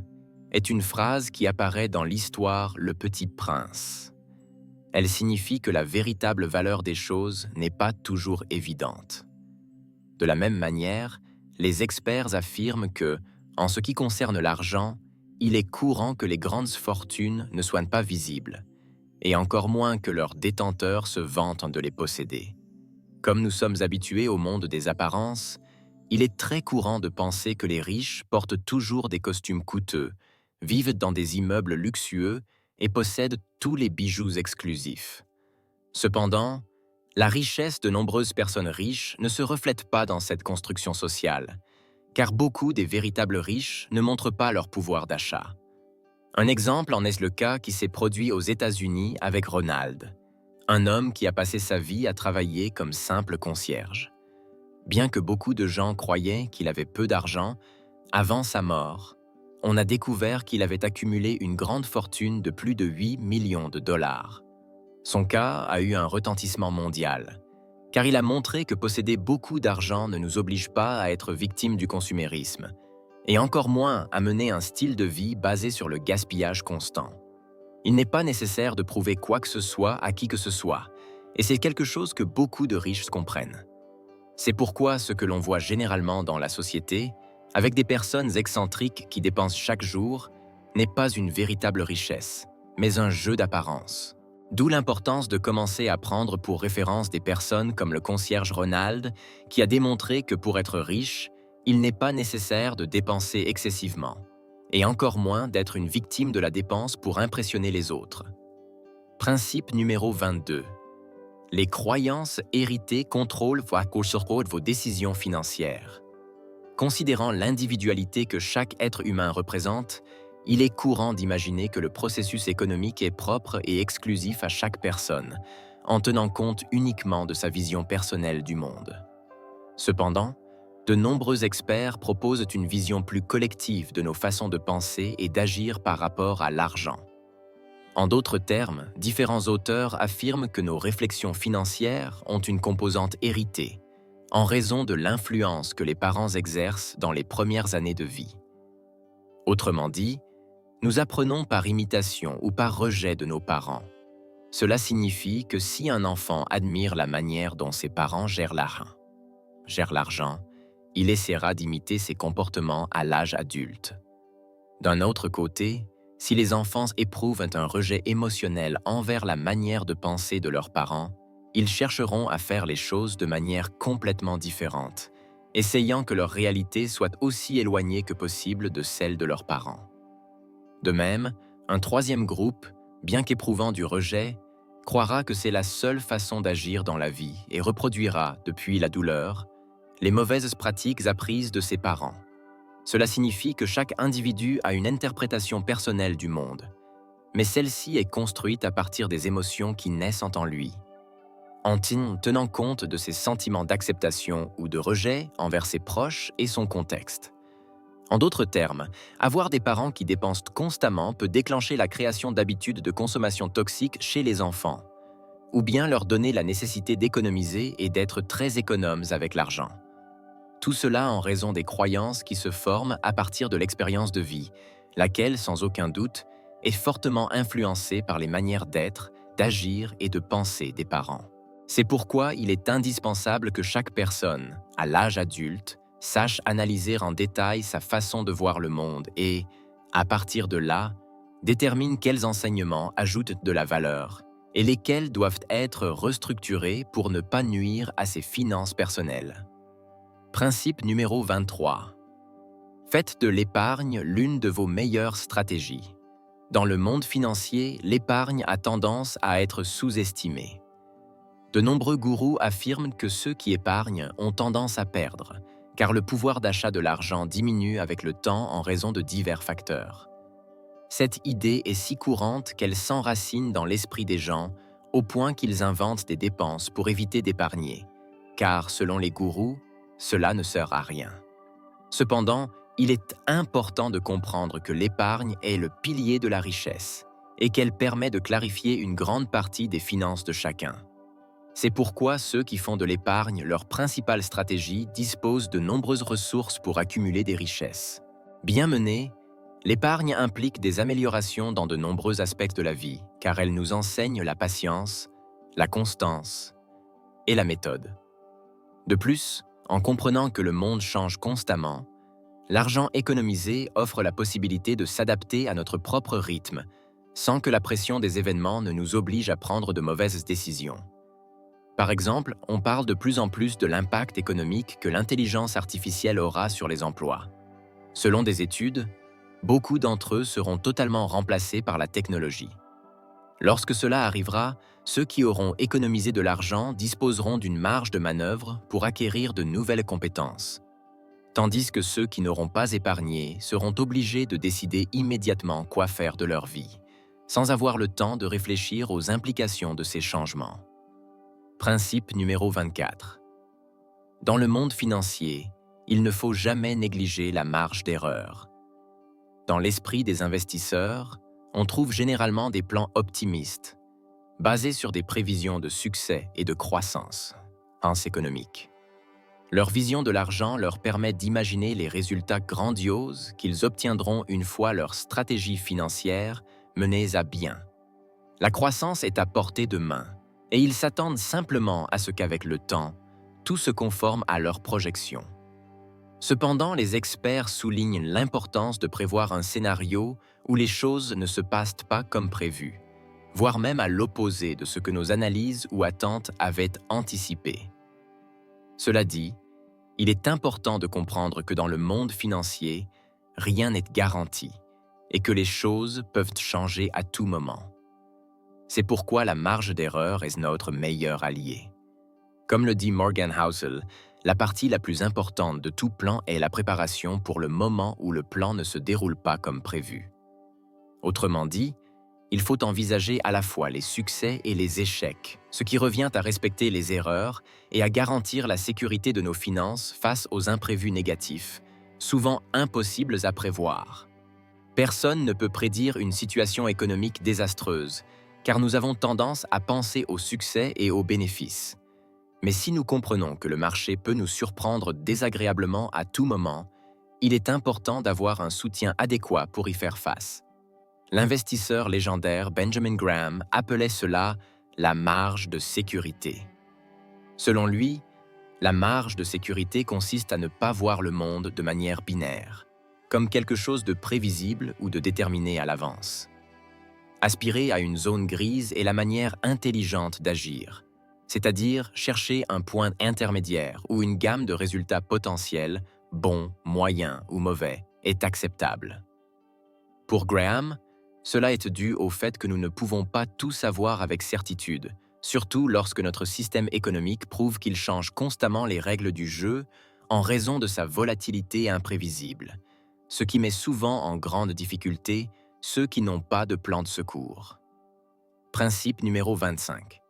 est une phrase qui apparaît dans l'histoire Le Petit Prince. Elle signifie que la véritable valeur des choses n'est pas toujours évidente. De la même manière, les experts affirment que, en ce qui concerne l'argent, il est courant que les grandes fortunes ne soient pas visibles, et encore moins que leurs détenteurs se vantent de les posséder. Comme nous sommes habitués au monde des apparences, il est très courant de penser que les riches portent toujours des costumes coûteux, vivent dans des immeubles luxueux et possèdent tous les bijoux exclusifs. Cependant, la richesse de nombreuses personnes riches ne se reflète pas dans cette construction sociale, car beaucoup des véritables riches ne montrent pas leur pouvoir d'achat. Un exemple en est le cas qui s'est produit aux États-Unis avec Ronald, un homme qui a passé sa vie à travailler comme simple concierge. Bien que beaucoup de gens croyaient qu'il avait peu d'argent, avant sa mort, on a découvert qu'il avait accumulé une grande fortune de plus de 8 millions de dollars. Son cas a eu un retentissement mondial, car il a montré que posséder beaucoup d'argent ne nous oblige pas à être victime du consumérisme, et encore moins à mener un style de vie basé sur le gaspillage constant. Il n'est pas nécessaire de prouver quoi que ce soit à qui que ce soit, et c'est quelque chose que beaucoup de riches comprennent. C'est pourquoi ce que l'on voit généralement dans la société, avec des personnes excentriques qui dépensent chaque jour, n'est pas une véritable richesse, mais un jeu d'apparence. D'où l'importance de commencer à prendre pour référence des personnes comme le concierge Ronald, qui a démontré que pour être riche, il n'est pas nécessaire de dépenser excessivement, et encore moins d'être une victime de la dépense pour impressionner les autres. Principe numéro 22. Les croyances héritées contrôlent vos décisions financières. Considérant l'individualité que chaque être humain représente, il est courant d'imaginer que le processus économique est propre et exclusif à chaque personne, en tenant compte uniquement de sa vision personnelle du monde. Cependant, de nombreux experts proposent une vision plus collective de nos façons de penser et d'agir par rapport à l'argent. En d'autres termes, différents auteurs affirment que nos réflexions financières ont une composante héritée, en raison de l'influence que les parents exercent dans les premières années de vie. Autrement dit, nous apprenons par imitation ou par rejet de nos parents. Cela signifie que si un enfant admire la manière dont ses parents gèrent l'argent, il essaiera d'imiter ses comportements à l'âge adulte. D'un autre côté, si les enfants éprouvent un rejet émotionnel envers la manière de penser de leurs parents, ils chercheront à faire les choses de manière complètement différente, essayant que leur réalité soit aussi éloignée que possible de celle de leurs parents. De même, un troisième groupe, bien qu'éprouvant du rejet, croira que c'est la seule façon d'agir dans la vie et reproduira, depuis la douleur, les mauvaises pratiques apprises de ses parents. Cela signifie que chaque individu a une interprétation personnelle du monde, mais celle-ci est construite à partir des émotions qui naissent en lui, en tenant compte de ses sentiments d'acceptation ou de rejet envers ses proches et son contexte. En d'autres termes, avoir des parents qui dépensent constamment peut déclencher la création d'habitudes de consommation toxiques chez les enfants, ou bien leur donner la nécessité d'économiser et d'être très économes avec l'argent. Tout cela en raison des croyances qui se forment à partir de l'expérience de vie, laquelle, sans aucun doute, est fortement influencée par les manières d'être, d'agir et de penser des parents. C'est pourquoi il est indispensable que chaque personne, à l'âge adulte, sache analyser en détail sa façon de voir le monde et, à partir de là, détermine quels enseignements ajoutent de la valeur et lesquels doivent être restructurés pour ne pas nuire à ses finances personnelles. Principe numéro 23. Faites de l'épargne l'une de vos meilleures stratégies. Dans le monde financier, l'épargne a tendance à être sous-estimée. De nombreux gourous affirment que ceux qui épargnent ont tendance à perdre, car le pouvoir d'achat de l'argent diminue avec le temps en raison de divers facteurs. Cette idée est si courante qu'elle s'enracine dans l'esprit des gens au point qu'ils inventent des dépenses pour éviter d'épargner, car selon les gourous, cela ne sert à rien. Cependant, il est important de comprendre que l'épargne est le pilier de la richesse et qu'elle permet de clarifier une grande partie des finances de chacun. C'est pourquoi ceux qui font de l'épargne leur principale stratégie disposent de nombreuses ressources pour accumuler des richesses. Bien menée, l'épargne implique des améliorations dans de nombreux aspects de la vie, car elle nous enseigne la patience, la constance et la méthode. De plus, en comprenant que le monde change constamment, l'argent économisé offre la possibilité de s'adapter à notre propre rythme, sans que la pression des événements ne nous oblige à prendre de mauvaises décisions. Par exemple, on parle de plus en plus de l'impact économique que l'intelligence artificielle aura sur les emplois. Selon des études, beaucoup d'entre eux seront totalement remplacés par la technologie. Lorsque cela arrivera, ceux qui auront économisé de l'argent disposeront d'une marge de manœuvre pour acquérir de nouvelles compétences, tandis que ceux qui n'auront pas épargné seront obligés de décider immédiatement quoi faire de leur vie, sans avoir le temps de réfléchir aux implications de ces changements. Principe numéro 24. Dans le monde financier, il ne faut jamais négliger la marge d'erreur. Dans l'esprit des investisseurs, on trouve généralement des plans optimistes, basés sur des prévisions de succès et de croissance économique. Leur vision de l'argent leur permet d'imaginer les résultats grandioses qu'ils obtiendront une fois leur stratégie financière menée à bien. La croissance est à portée de main, et ils s'attendent simplement à ce qu'avec le temps, tout se conforme à leurs projections. Cependant, les experts soulignent l'importance de prévoir un scénario où les choses ne se passent pas comme prévu, voire même à l'opposé de ce que nos analyses ou attentes avaient anticipé. Cela dit, il est important de comprendre que dans le monde financier, rien n'est garanti et que les choses peuvent changer à tout moment. C'est pourquoi la marge d'erreur est notre meilleur allié. Comme le dit Morgan Housel, la partie la plus importante de tout plan est la préparation pour le moment où le plan ne se déroule pas comme prévu. Autrement dit, il faut envisager à la fois les succès et les échecs, ce qui revient à respecter les erreurs et à garantir la sécurité de nos finances face aux imprévus négatifs, souvent impossibles à prévoir. Personne ne peut prédire une situation économique désastreuse, car nous avons tendance à penser au succès et aux bénéfices. Mais si nous comprenons que le marché peut nous surprendre désagréablement à tout moment, il est important d'avoir un soutien adéquat pour y faire face. L'investisseur légendaire Benjamin Graham appelait cela la marge de sécurité. Selon lui, la marge de sécurité consiste à ne pas voir le monde de manière binaire, comme quelque chose de prévisible ou de déterminé à l'avance. Aspirer à une zone grise est la manière intelligente d'agir, c'est-à-dire chercher un point intermédiaire où une gamme de résultats potentiels, bons, moyens ou mauvais, est acceptable. Pour Graham, cela est dû au fait que nous ne pouvons pas tout savoir avec certitude, surtout lorsque notre système économique prouve qu'il change constamment les règles du jeu en raison de sa volatilité imprévisible, ce qui met souvent en grande difficulté ceux qui n'ont pas de plan de secours. Principe numéro 25.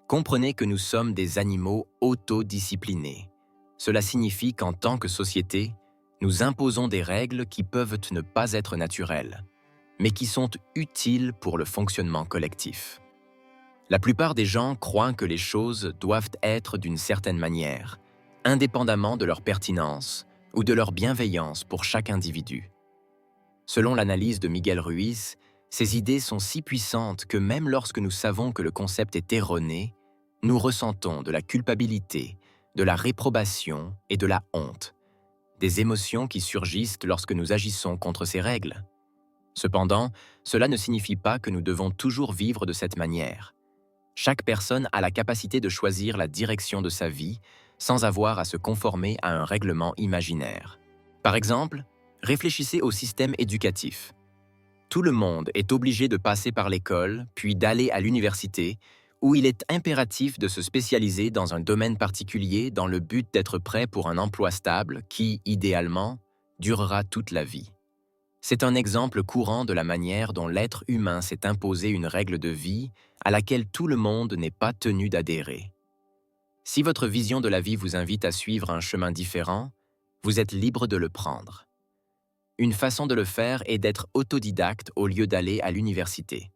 Comprenez que nous sommes des animaux autodisciplinés. Cela signifie qu'en tant que société, nous imposons des règles qui peuvent ne pas être naturelles, mais qui sont utiles pour le fonctionnement collectif. La plupart des gens croient que les choses doivent être d'une certaine manière, indépendamment de leur pertinence ou de leur bienveillance pour chaque individu. Selon l'analyse de Miguel Ruiz, ces idées sont si puissantes que même lorsque nous savons que le concept est erroné, nous ressentons de la culpabilité, de la réprobation et de la honte, des émotions qui surgissent lorsque nous agissons contre ces règles. Cependant, cela ne signifie pas que nous devons toujours vivre de cette manière. Chaque personne a la capacité de choisir la direction de sa vie sans avoir à se conformer à un règlement imaginaire. Par exemple, réfléchissez au système éducatif. Tout le monde est obligé de passer par l'école, puis d'aller à l'université, où il est impératif de se spécialiser dans un domaine particulier dans le but d'être prêt pour un emploi stable qui, idéalement, durera toute la vie. C'est un exemple courant de la manière dont l'être humain s'est imposé une règle de vie à laquelle tout le monde n'est pas tenu d'adhérer. Si votre vision de la vie vous invite à suivre un chemin différent, vous êtes libre de le prendre. Une façon de le faire est d'être autodidacte au lieu d'aller à l'université.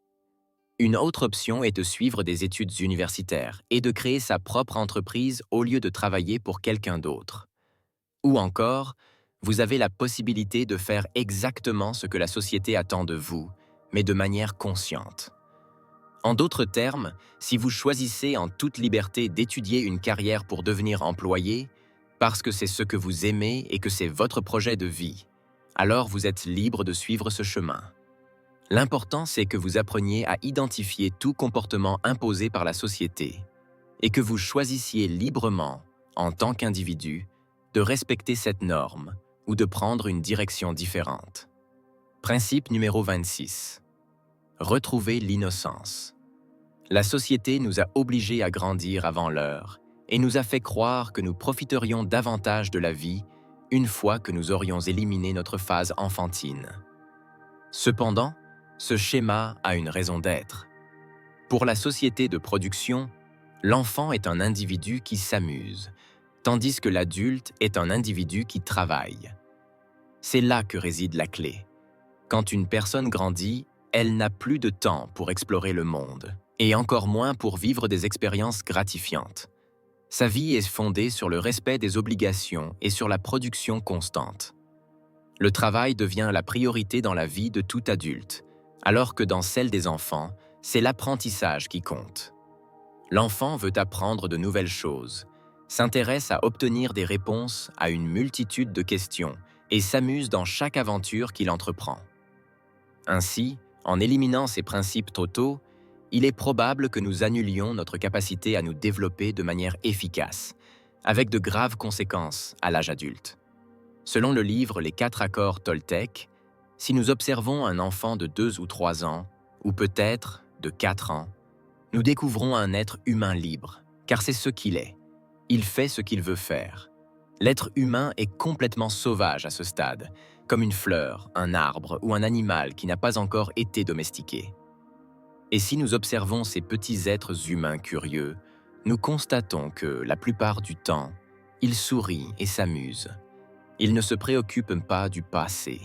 Une autre option est de suivre des études universitaires et de créer sa propre entreprise au lieu de travailler pour quelqu'un d'autre. Ou encore, vous avez la possibilité de faire exactement ce que la société attend de vous, mais de manière consciente. En d'autres termes, si vous choisissez en toute liberté d'étudier une carrière pour devenir employé, parce que c'est ce que vous aimez et que c'est votre projet de vie, alors vous êtes libre de suivre ce chemin. L'important, c'est que vous appreniez à identifier tout comportement imposé par la société et que vous choisissiez librement, en tant qu'individu, de respecter cette norme ou de prendre une direction différente. Principe numéro 26. Retrouver l'innocence. La société nous a obligés à grandir avant l'heure et nous a fait croire que nous profiterions davantage de la vie une fois que nous aurions éliminé notre phase enfantine. Cependant, ce schéma a une raison d'être. Pour la société de production, l'enfant est un individu qui s'amuse, tandis que l'adulte est un individu qui travaille. C'est là que réside la clé. Quand une personne grandit, elle n'a plus de temps pour explorer le monde, et encore moins pour vivre des expériences gratifiantes. Sa vie est fondée sur le respect des obligations et sur la production constante. Le travail devient la priorité dans la vie de tout adulte, alors que dans celle des enfants, c'est l'apprentissage qui compte. L'enfant veut apprendre de nouvelles choses, s'intéresse à obtenir des réponses à une multitude de questions et s'amuse dans chaque aventure qu'il entreprend. Ainsi, en éliminant ces principes trop tôt, il est probable que nous annulions notre capacité à nous développer de manière efficace, avec de graves conséquences à l'âge adulte. Selon le livre Les 4 accords Toltec, si nous observons un enfant de 2 ou 3 ans, ou peut-être de 4 ans, nous découvrons un être humain libre, car c'est ce qu'il est. Il fait ce qu'il veut faire. L'être humain est complètement sauvage à ce stade, comme une fleur, un arbre ou un animal qui n'a pas encore été domestiqué. Et si nous observons ces petits êtres humains curieux, nous constatons que, la plupart du temps, ils sourient et s'amusent. Ils ne se préoccupent pas du passé,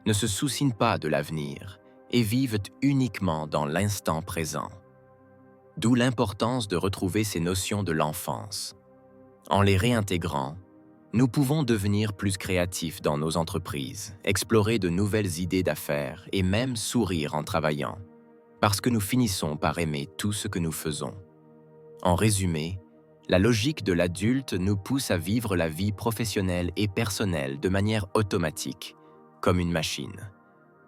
ne se soucient pas de l'avenir et vivent uniquement dans l'instant présent. D'où l'importance de retrouver ces notions de l'enfance. En les réintégrant, nous pouvons devenir plus créatifs dans nos entreprises, explorer de nouvelles idées d'affaires et même sourire en travaillant, parce que nous finissons par aimer tout ce que nous faisons. En résumé, la logique de l'adulte nous pousse à vivre la vie professionnelle et personnelle de manière automatique, comme une machine.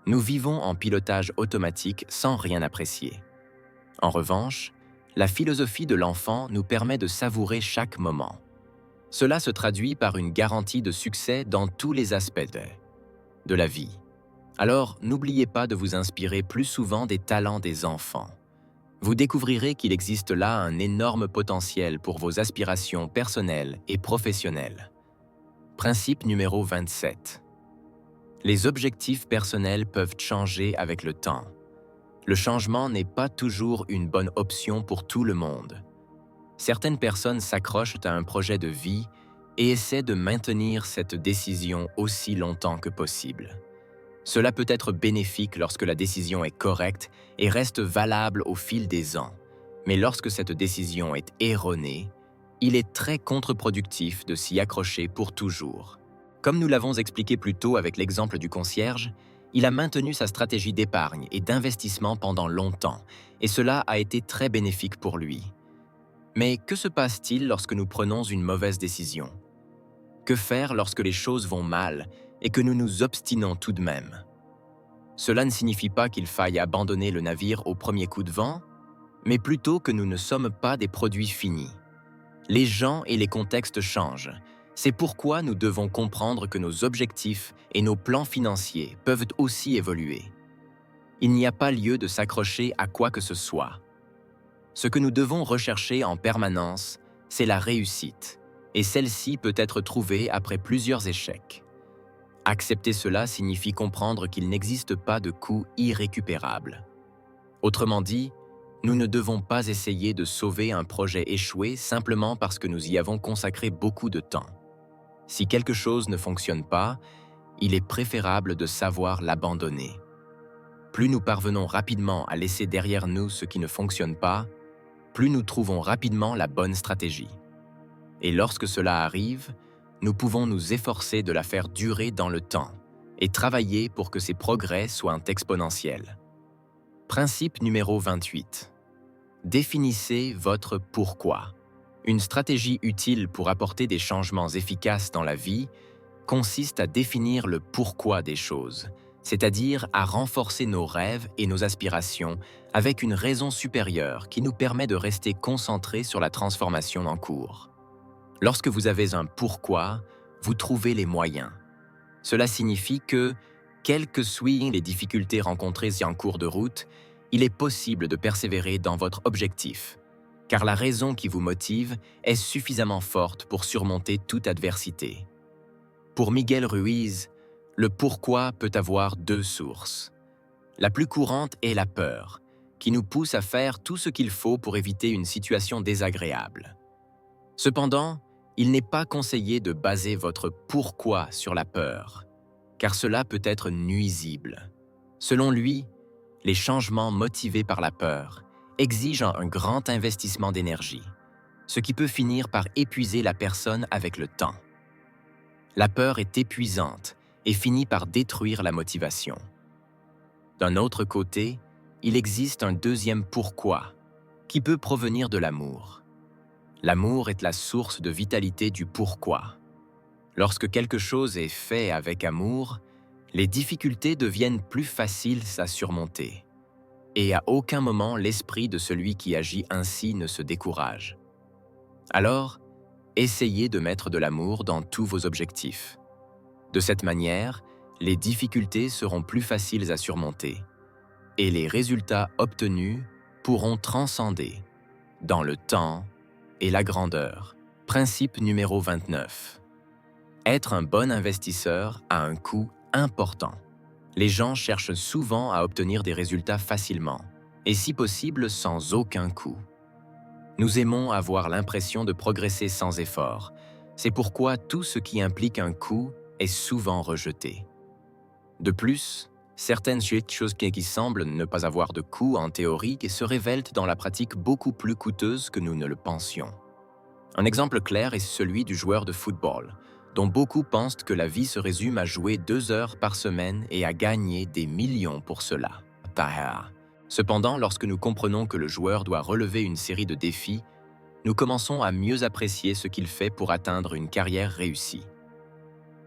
Nous vivons en pilotage automatique sans rien apprécier. En revanche, la philosophie de l'enfant nous permet de savourer chaque moment. Cela se traduit par une garantie de succès dans tous les aspects de la vie. Alors, n'oubliez pas de vous inspirer plus souvent des talents des enfants. Vous découvrirez qu'il existe là un énorme potentiel pour vos aspirations personnelles et professionnelles. Principe numéro 27. Les objectifs personnels peuvent changer avec le temps. Le changement n'est pas toujours une bonne option pour tout le monde. Certaines personnes s'accrochent à un projet de vie et essaient de maintenir cette décision aussi longtemps que possible. Cela peut être bénéfique lorsque la décision est correcte et reste valable au fil des ans. Mais lorsque cette décision est erronée, il est très contre-productif de s'y accrocher pour toujours. Comme nous l'avons expliqué plus tôt avec l'exemple du concierge, il a maintenu sa stratégie d'épargne et d'investissement pendant longtemps, et cela a été très bénéfique pour lui. Mais que se passe-t-il lorsque nous prenons une mauvaise décision? Que faire lorsque les choses vont mal et que nous nous obstinons tout de même? Cela ne signifie pas qu'il faille abandonner le navire au premier coup de vent, mais plutôt que nous ne sommes pas des produits finis. Les gens et les contextes changent. C'est pourquoi nous devons comprendre que nos objectifs et nos plans financiers peuvent aussi évoluer. Il n'y a pas lieu de s'accrocher à quoi que ce soit. Ce que nous devons rechercher en permanence, c'est la réussite, et celle-ci peut être trouvée après plusieurs échecs. Accepter cela signifie comprendre qu'il n'existe pas de coût irrécupérable. Autrement dit, nous ne devons pas essayer de sauver un projet échoué simplement parce que nous y avons consacré beaucoup de temps. Si quelque chose ne fonctionne pas, il est préférable de savoir l'abandonner. Plus nous parvenons rapidement à laisser derrière nous ce qui ne fonctionne pas, plus nous trouvons rapidement la bonne stratégie. Et lorsque cela arrive, nous pouvons nous efforcer de la faire durer dans le temps et travailler pour que ses progrès soient exponentiels. Principe numéro 28. Définissez votre pourquoi. Une stratégie utile pour apporter des changements efficaces dans la vie consiste à définir le pourquoi des choses, c'est-à-dire à renforcer nos rêves et nos aspirations avec une raison supérieure qui nous permet de rester concentrés sur la transformation en cours. Lorsque vous avez un pourquoi, vous trouvez les moyens. Cela signifie que, quelles que soient les difficultés rencontrées en cours de route, il est possible de persévérer dans votre objectif, car la raison qui vous motive est suffisamment forte pour surmonter toute adversité. Pour Miguel Ruiz, le pourquoi peut avoir deux sources. La plus courante est la peur, qui nous pousse à faire tout ce qu'il faut pour éviter une situation désagréable. Cependant, il n'est pas conseillé de baser votre pourquoi sur la peur, car cela peut être nuisible. Selon lui, les changements motivés par la peur exigent un grand investissement d'énergie, ce qui peut finir par épuiser la personne avec le temps. La peur est épuisante et finit par détruire la motivation. D'un autre côté, il existe un deuxième pourquoi, qui peut provenir de l'amour. L'amour est la source de vitalité du pourquoi. Lorsque quelque chose est fait avec amour, les difficultés deviennent plus faciles à surmonter. Et à aucun moment l'esprit de celui qui agit ainsi ne se décourage. Alors, essayez de mettre de l'amour dans tous vos objectifs. De cette manière, les difficultés seront plus faciles à surmonter et les résultats obtenus pourront transcender dans le temps et la grandeur. Principe numéro 29. Être un bon investisseur a un coût important. Les gens cherchent souvent à obtenir des résultats facilement, et si possible sans aucun coût. Nous aimons avoir l'impression de progresser sans effort. C'est pourquoi tout ce qui implique un coût est souvent rejeté. De plus, certaines choses qui semblent ne pas avoir de coût en théorie se révèlent dans la pratique beaucoup plus coûteuses que nous ne le pensions. Un exemple clair est celui du joueur de football, dont beaucoup pensent que la vie se résume à jouer 2 heures par semaine et à gagner des millions pour cela. Cependant, lorsque nous comprenons que le joueur doit relever une série de défis, nous commençons à mieux apprécier ce qu'il fait pour atteindre une carrière réussie.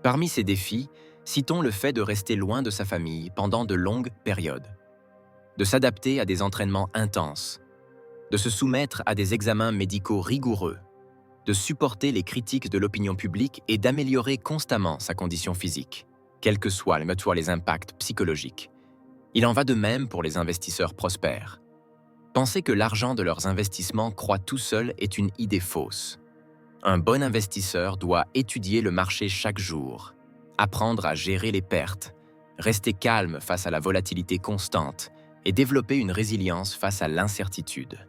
Parmi ces défis, citons le fait de rester loin de sa famille pendant de longues périodes, de s'adapter à des entraînements intenses, de se soumettre à des examens médicaux rigoureux, de supporter les critiques de l'opinion publique et d'améliorer constamment sa condition physique, quels que soient les impacts psychologiques. Il en va de même pour les investisseurs prospères. Penser que l'argent de leurs investissements croît tout seul est une idée fausse. Un bon investisseur doit étudier le marché chaque jour, apprendre à gérer les pertes, rester calme face à la volatilité constante et développer une résilience face à l'incertitude.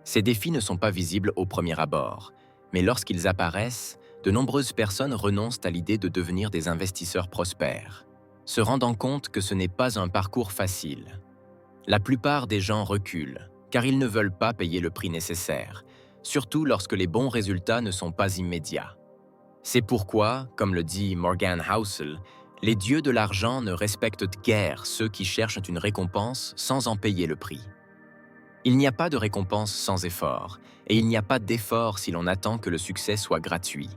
Ces défis ne sont pas visibles au premier abord, mais lorsqu'ils apparaissent, de nombreuses personnes renoncent à l'idée de devenir des investisseurs prospères, se rendant compte que ce n'est pas un parcours facile. La plupart des gens reculent, car ils ne veulent pas payer le prix nécessaire, surtout lorsque les bons résultats ne sont pas immédiats. C'est pourquoi, comme le dit Morgan Housel, les dieux de l'argent ne respectent guère ceux qui cherchent une récompense sans en payer le prix. Il n'y a pas de récompense sans effort, et il n'y a pas d'effort si l'on attend que le succès soit gratuit.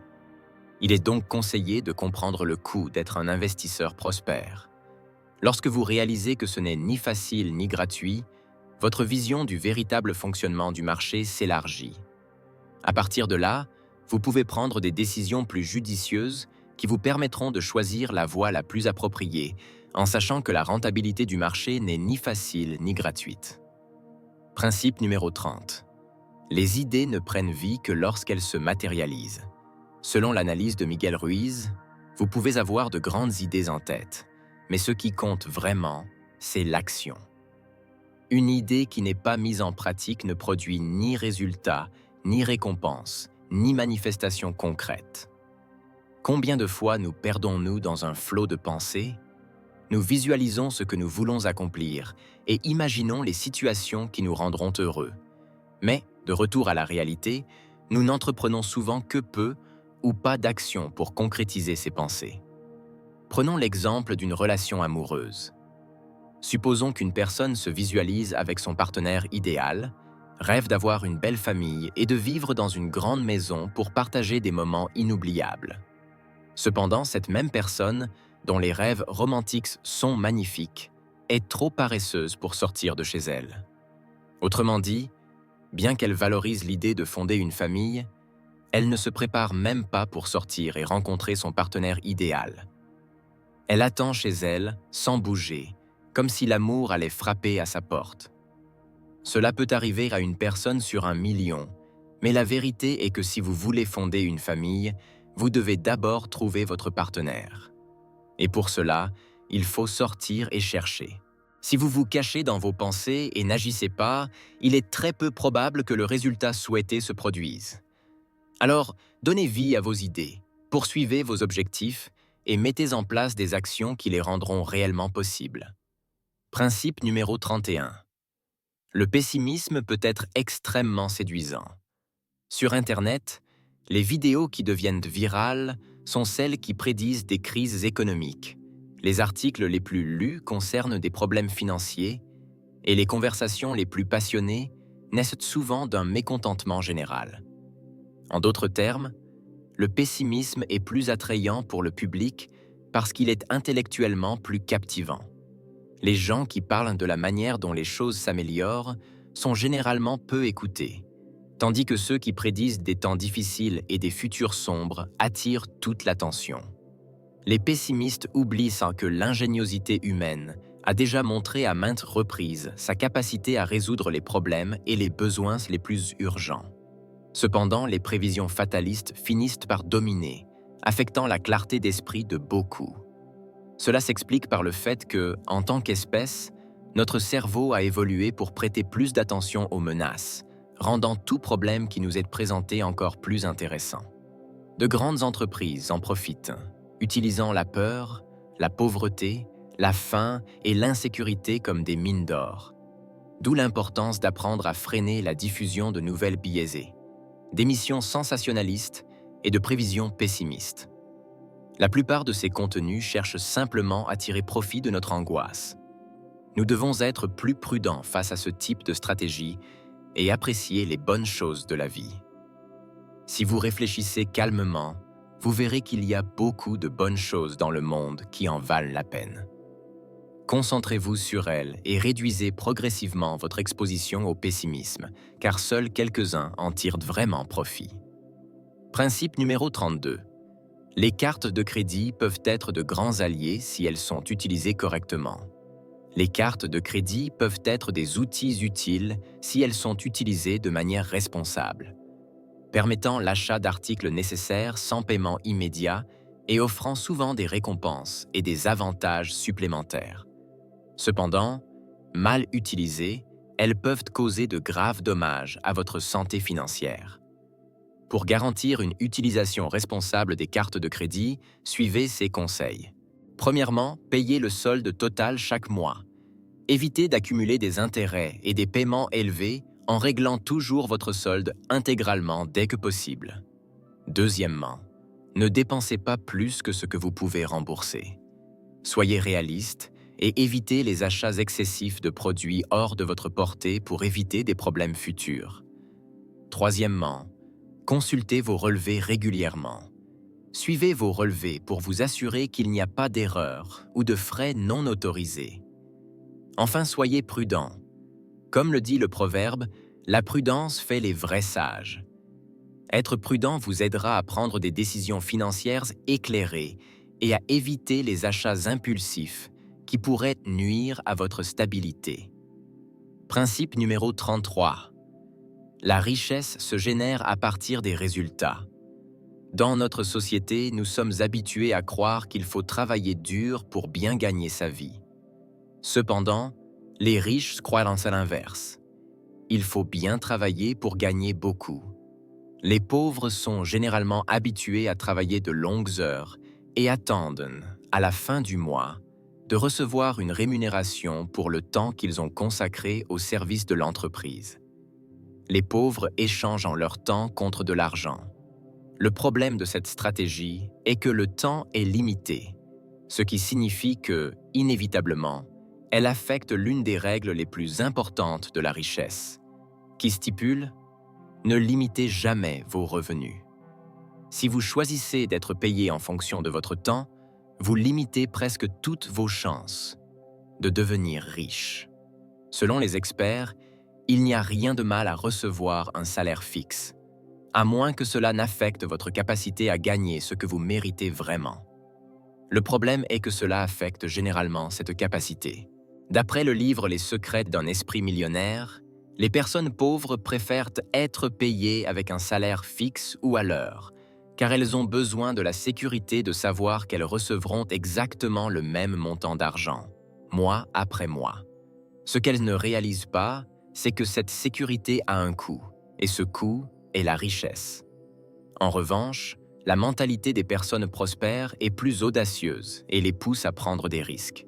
Il est donc conseillé de comprendre le coût d'être un investisseur prospère. Lorsque vous réalisez que ce n'est ni facile ni gratuit, votre vision du véritable fonctionnement du marché s'élargit. À partir de là, vous pouvez prendre des décisions plus judicieuses qui vous permettront de choisir la voie la plus appropriée, en sachant que la rentabilité du marché n'est ni facile ni gratuite. Principe numéro 30. Les idées ne prennent vie que lorsqu'elles se matérialisent. Selon l'analyse de Miguel Ruiz, vous pouvez avoir de grandes idées en tête, mais ce qui compte vraiment, c'est l'action. Une idée qui n'est pas mise en pratique ne produit ni résultat, ni récompense, ni manifestation concrète. Combien de fois nous perdons-nous dans un flot de pensées? Nous visualisons ce que nous voulons accomplir et imaginons les situations qui nous rendront heureux. Mais, de retour à la réalité, nous n'entreprenons souvent que peu ou pas d'action pour concrétiser ces pensées. Prenons l'exemple d'une relation amoureuse. Supposons qu'une personne se visualise avec son partenaire idéal, rêve d'avoir une belle famille et de vivre dans une grande maison pour partager des moments inoubliables. Cependant, cette même personne, dont les rêves romantiques sont magnifiques, est trop paresseuse pour sortir de chez elle. Autrement dit, bien qu'elle valorise l'idée de fonder une famille, elle ne se prépare même pas pour sortir et rencontrer son partenaire idéal. Elle attend chez elle, sans bouger, comme si l'amour allait frapper à sa porte. Cela peut arriver à une personne sur 1 million, mais la vérité est que si vous voulez fonder une famille, vous devez d'abord trouver votre partenaire. Et pour cela, il faut sortir et chercher. Si vous vous cachez dans vos pensées et n'agissez pas, il est très peu probable que le résultat souhaité se produise. Alors, donnez vie à vos idées, poursuivez vos objectifs et mettez en place des actions qui les rendront réellement possibles. Principe numéro 31. Le pessimisme peut être extrêmement séduisant. Sur Internet, les vidéos qui deviennent virales sont celles qui prédisent des crises économiques. Les articles les plus lus concernent des problèmes financiers et les conversations les plus passionnées naissent souvent d'un mécontentement général. En d'autres termes, le pessimisme est plus attrayant pour le public parce qu'il est intellectuellement plus captivant. Les gens qui parlent de la manière dont les choses s'améliorent sont généralement peu écoutés, tandis que ceux qui prédisent des temps difficiles et des futurs sombres attirent toute l'attention. Les pessimistes oublient sans que l'ingéniosité humaine a déjà montré à maintes reprises sa capacité à résoudre les problèmes et les besoins les plus urgents. Cependant, les prévisions fatalistes finissent par dominer, affectant la clarté d'esprit de beaucoup. Cela s'explique par le fait que, en tant qu'espèce, notre cerveau a évolué pour prêter plus d'attention aux menaces, rendant tout problème qui nous est présenté encore plus intéressant. De grandes entreprises en profitent, utilisant la peur, la pauvreté, la faim et l'insécurité comme des mines d'or. D'où l'importance d'apprendre à freiner la diffusion de nouvelles biaisées, d'émissions sensationnalistes et de prévisions pessimistes. La plupart de ces contenus cherchent simplement à tirer profit de notre angoisse. Nous devons être plus prudents face à ce type de stratégie et apprécier les bonnes choses de la vie. Si vous réfléchissez calmement, vous verrez qu'il y a beaucoup de bonnes choses dans le monde qui en valent la peine. Concentrez-vous sur elles et réduisez progressivement votre exposition au pessimisme, car seuls quelques-uns en tirent vraiment profit. Principe numéro 32. Les cartes de crédit peuvent être de grands alliés si elles sont utilisées correctement. Les cartes de crédit peuvent être des outils utiles si elles sont utilisées de manière responsable. Permettant l'achat d'articles nécessaires sans paiement immédiat, et offrant souvent des récompenses et des avantages supplémentaires. Cependant, mal utilisées, elles peuvent causer de graves dommages à votre santé financière. Pour garantir une utilisation responsable des cartes de crédit, suivez ces conseils. Premièrement, payez le solde total chaque mois. Évitez d'accumuler des intérêts et des paiements élevés en réglant toujours votre solde intégralement dès que possible. Deuxièmement, ne dépensez pas plus que ce que vous pouvez rembourser. Soyez réaliste et évitez les achats excessifs de produits hors de votre portée pour éviter des problèmes futurs. Troisièmement, consultez vos relevés régulièrement. Suivez vos relevés pour vous assurer qu'il n'y a pas d'erreur ou de frais non autorisés. Enfin, soyez prudent. Comme le dit le proverbe, la prudence fait les vrais sages. Être prudent vous aidera à prendre des décisions financières éclairées et à éviter les achats impulsifs qui pourraient nuire à votre stabilité. Principe numéro 33. La richesse se génère à partir des résultats. Dans notre société, nous sommes habitués à croire qu'il faut travailler dur pour bien gagner sa vie. Cependant, les riches croient à l'inverse. Il faut bien travailler pour gagner beaucoup. Les pauvres sont généralement habitués à travailler de longues heures et attendent, à la fin du mois, de recevoir une rémunération pour le temps qu'ils ont consacré au service de l'entreprise. Les pauvres échangent leur temps contre de l'argent. Le problème de cette stratégie est que le temps est limité, ce qui signifie que, inévitablement, elle affecte l'une des règles les plus importantes de la richesse, qui stipule « Ne limitez jamais vos revenus ». Si vous choisissez d'être payé en fonction de votre temps, vous limitez presque toutes vos chances de devenir riche. Selon les experts, il n'y a rien de mal à recevoir un salaire fixe, à moins que cela n'affecte votre capacité à gagner ce que vous méritez vraiment. Le problème est que cela affecte généralement cette capacité. D'après le livre Les secrets d'un esprit millionnaire, les personnes pauvres préfèrent être payées avec un salaire fixe ou à l'heure, car elles ont besoin de la sécurité de savoir qu'elles recevront exactement le même montant d'argent, mois après mois. Ce qu'elles ne réalisent pas, c'est que cette sécurité a un coût, et ce coût est la richesse. En revanche, la mentalité des personnes prospères est plus audacieuse et les pousse à prendre des risques.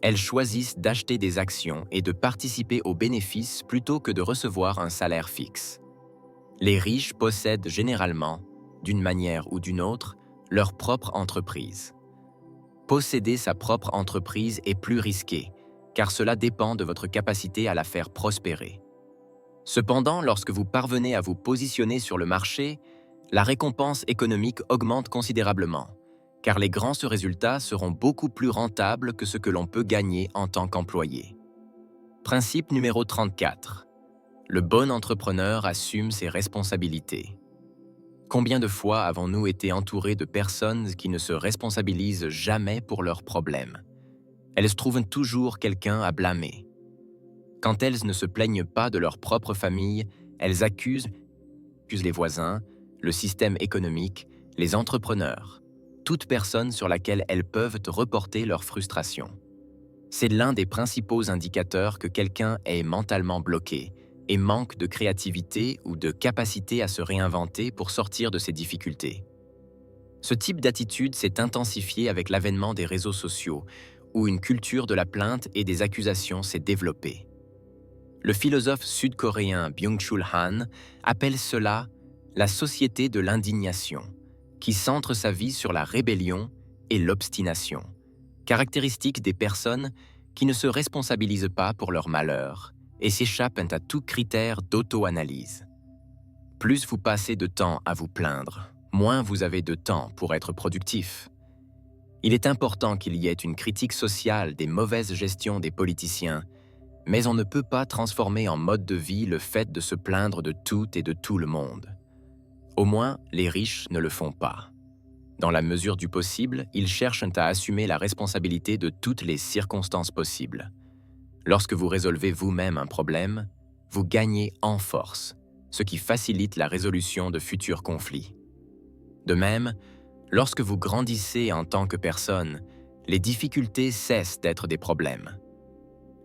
Elles choisissent d'acheter des actions et de participer aux bénéfices plutôt que de recevoir un salaire fixe. Les riches possèdent généralement, d'une manière ou d'une autre, leur propre entreprise. Posséder sa propre entreprise est plus risqué, car cela dépend de votre capacité à la faire prospérer. Cependant, lorsque vous parvenez à vous positionner sur le marché, la récompense économique augmente considérablement, car les grands résultats seront beaucoup plus rentables que ce que l'on peut gagner en tant qu'employé. Principe numéro 34. Le bon entrepreneur assume ses responsabilités. Combien de fois avons-nous été entourés de personnes qui ne se responsabilisent jamais pour leurs problèmes? Elles trouvent toujours quelqu'un à blâmer. Quand elles ne se plaignent pas de leur propre famille, elles accusent les voisins, le système économique, les entrepreneurs, toute personne sur laquelle elles peuvent reporter leur frustration. C'est l'un des principaux indicateurs que quelqu'un est mentalement bloqué et manque de créativité ou de capacité à se réinventer pour sortir de ses difficultés. Ce type d'attitude s'est intensifié avec l'avènement des réseaux sociaux, où une culture de la plainte et des accusations s'est développée. Le philosophe sud-coréen Byung-Chul Han appelle cela la société de l'indignation, qui centre sa vie sur la rébellion et l'obstination, caractéristiques des personnes qui ne se responsabilisent pas pour leur malheur et s'échappent à tout critère d'auto-analyse. Plus vous passez de temps à vous plaindre, moins vous avez de temps pour être productif. Il est important qu'il y ait une critique sociale des mauvaises gestions des politiciens, mais on ne peut pas transformer en mode de vie le fait de se plaindre de tout et de tout le monde. Au moins, les riches ne le font pas. Dans la mesure du possible, ils cherchent à assumer la responsabilité de toutes les circonstances possibles. Lorsque vous résolvez vous-même un problème, vous gagnez en force, ce qui facilite la résolution de futurs conflits. De même, Lorsque vous grandissez en tant que personne, les difficultés cessent d'être des problèmes.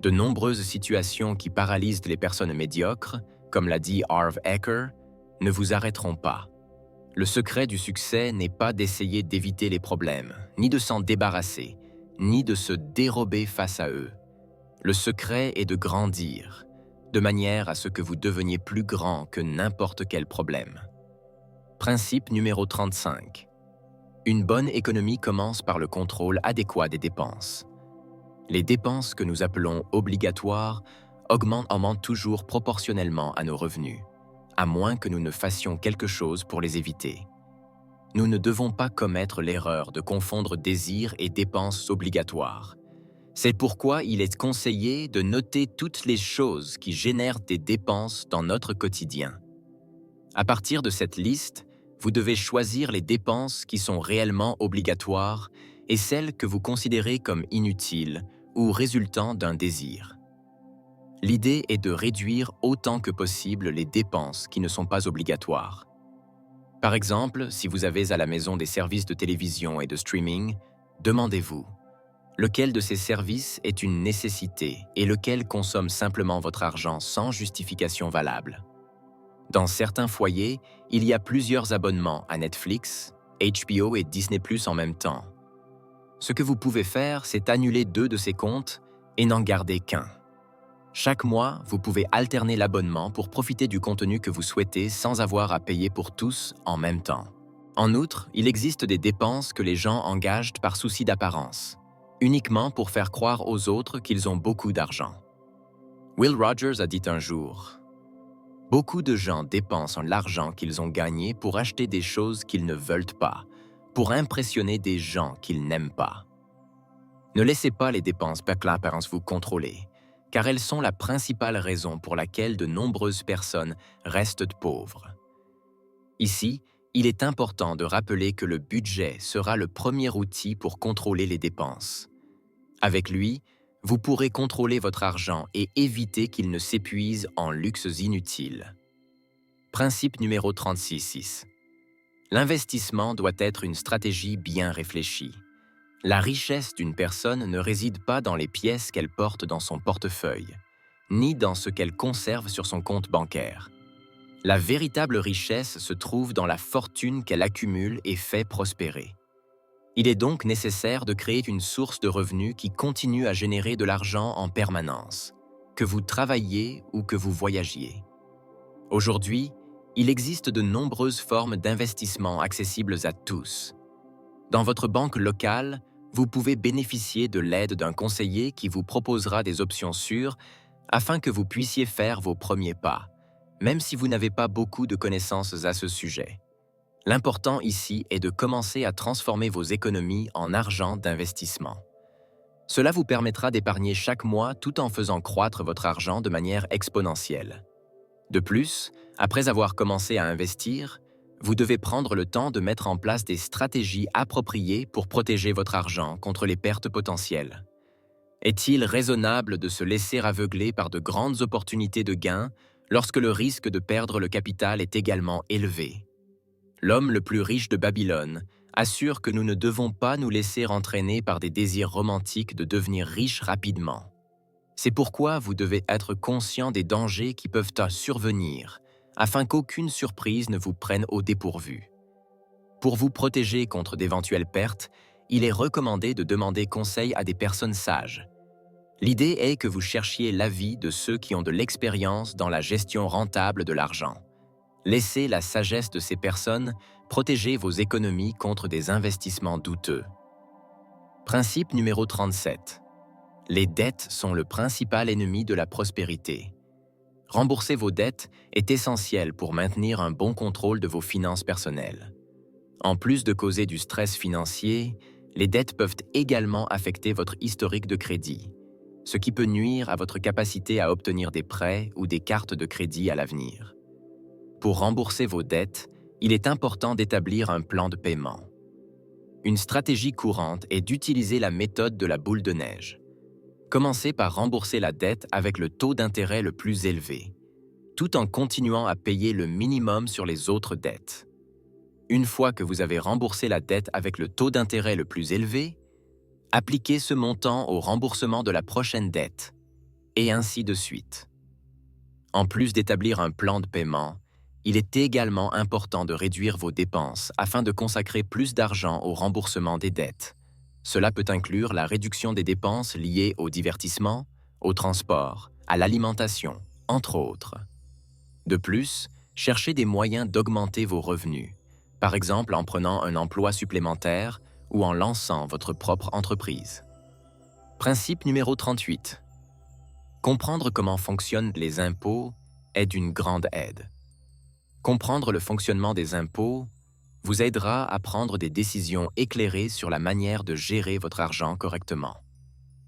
De nombreuses situations qui paralysent les personnes médiocres, comme l'a dit Harv Eker, ne vous arrêteront pas. Le secret du succès n'est pas d'essayer d'éviter les problèmes, ni de s'en débarrasser, ni de se dérober face à eux. Le secret est de grandir, de manière à ce que vous deveniez plus grand que n'importe quel problème. Principe numéro 35. Une bonne économie commence par le contrôle adéquat des dépenses. Les dépenses que nous appelons obligatoires augmentent toujours proportionnellement à nos revenus, à moins que nous ne fassions quelque chose pour les éviter. Nous ne devons pas commettre l'erreur de confondre désirs et dépenses obligatoires. C'est pourquoi il est conseillé de noter toutes les choses qui génèrent des dépenses dans notre quotidien. À partir de cette liste, vous devez choisir les dépenses qui sont réellement obligatoires et celles que vous considérez comme inutiles ou résultant d'un désir. L'idée est de réduire autant que possible les dépenses qui ne sont pas obligatoires. Par exemple, si vous avez à la maison des services de télévision et de streaming, demandez-vous, lequel de ces services est une nécessité et lequel consomme simplement votre argent sans justification valable? Dans certains foyers, il y a plusieurs abonnements à Netflix, HBO et Disney+ en même temps. Ce que vous pouvez faire, c'est annuler 2 de ces comptes et n'en garder qu'un. Chaque mois, vous pouvez alterner l'abonnement pour profiter du contenu que vous souhaitez sans avoir à payer pour tous en même temps. En outre, il existe des dépenses que les gens engagent par souci d'apparence, uniquement pour faire croire aux autres qu'ils ont beaucoup d'argent. Will Rogers a dit un jour: « Beaucoup de gens dépensent l'argent qu'ils ont gagné pour acheter des choses qu'ils ne veulent pas, pour impressionner des gens qu'ils n'aiment pas. » Ne laissez pas les dépenses par l'apparence vous contrôler, car elles sont la principale raison pour laquelle de nombreuses personnes restent pauvres. Ici, il est important de rappeler que le budget sera le premier outil pour contrôler les dépenses. Avec lui, vous pourrez contrôler votre argent et éviter qu'il ne s'épuise en luxes inutiles. Principe numéro 36.6. L'investissement doit être une stratégie bien réfléchie. La richesse d'une personne ne réside pas dans les pièces qu'elle porte dans son portefeuille, ni dans ce qu'elle conserve sur son compte bancaire. La véritable richesse se trouve dans la fortune qu'elle accumule et fait prospérer. Il est donc nécessaire de créer une source de revenus qui continue à générer de l'argent en permanence, que vous travailliez ou que vous voyagiez. Aujourd'hui, il existe de nombreuses formes d'investissement accessibles à tous. Dans votre banque locale, vous pouvez bénéficier de l'aide d'un conseiller qui vous proposera des options sûres afin que vous puissiez faire vos premiers pas, même si vous n'avez pas beaucoup de connaissances à ce sujet. L'important ici est de commencer à transformer vos économies en argent d'investissement. Cela vous permettra d'épargner chaque mois tout en faisant croître votre argent de manière exponentielle. De plus, après avoir commencé à investir, vous devez prendre le temps de mettre en place des stratégies appropriées pour protéger votre argent contre les pertes potentielles. Est-il raisonnable de se laisser aveugler par de grandes opportunités de gains lorsque le risque de perdre le capital est également élevé? L'homme le plus riche de Babylone assure que nous ne devons pas nous laisser entraîner par des désirs romantiques de devenir riches rapidement. C'est pourquoi vous devez être conscient des dangers qui peuvent survenir, afin qu'aucune surprise ne vous prenne au dépourvu. Pour vous protéger contre d'éventuelles pertes, il est recommandé de demander conseil à des personnes sages. L'idée est que vous cherchiez l'avis de ceux qui ont de l'expérience dans la gestion rentable de l'argent. Laissez la sagesse de ces personnes protéger vos économies contre des investissements douteux. Principe numéro 37. Les dettes sont le principal ennemi de la prospérité. Rembourser vos dettes est essentiel pour maintenir un bon contrôle de vos finances personnelles. En plus de causer du stress financier, les dettes peuvent également affecter votre historique de crédit, ce qui peut nuire à votre capacité à obtenir des prêts ou des cartes de crédit à l'avenir. Pour rembourser vos dettes, il est important d'établir un plan de paiement. Une stratégie courante est d'utiliser la méthode de la boule de neige. Commencez par rembourser la dette avec le taux d'intérêt le plus élevé, tout en continuant à payer le minimum sur les autres dettes. Une fois que vous avez remboursé la dette avec le taux d'intérêt le plus élevé, appliquez ce montant au remboursement de la prochaine dette, et ainsi de suite. En plus d'établir un plan de paiement, il est également important de réduire vos dépenses afin de consacrer plus d'argent au remboursement des dettes. Cela peut inclure la réduction des dépenses liées au divertissement, au transport, à l'alimentation, entre autres. De plus, cherchez des moyens d'augmenter vos revenus, par exemple en prenant un emploi supplémentaire ou en lançant votre propre entreprise. Principe numéro 38. Comprendre comment fonctionnent les impôts est d'une grande aide. Comprendre le fonctionnement des impôts vous aidera à prendre des décisions éclairées sur la manière de gérer votre argent correctement.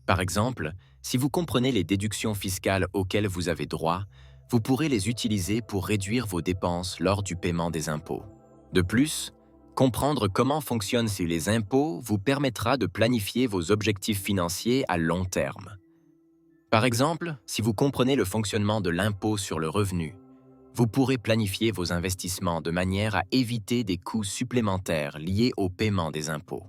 Par exemple, si vous comprenez les déductions fiscales auxquelles vous avez droit, vous pourrez les utiliser pour réduire vos dépenses lors du paiement des impôts. De plus, comprendre comment fonctionnent les impôts vous permettra de planifier vos objectifs financiers à long terme. Par exemple, si vous comprenez le fonctionnement de l'impôt sur le revenu, vous pourrez planifier vos investissements de manière à éviter des coûts supplémentaires liés au paiement des impôts.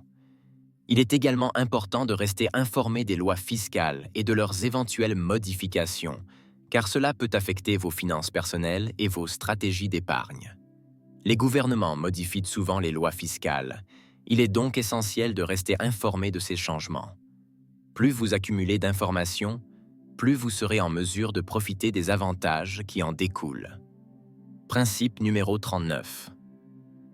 Il est également important de rester informé des lois fiscales et de leurs éventuelles modifications, car cela peut affecter vos finances personnelles et vos stratégies d'épargne. Les gouvernements modifient souvent les lois fiscales. Il est donc essentiel de rester informé de ces changements. Plus vous accumulez d'informations, plus vous serez en mesure de profiter des avantages qui en découlent. Principe numéro 39.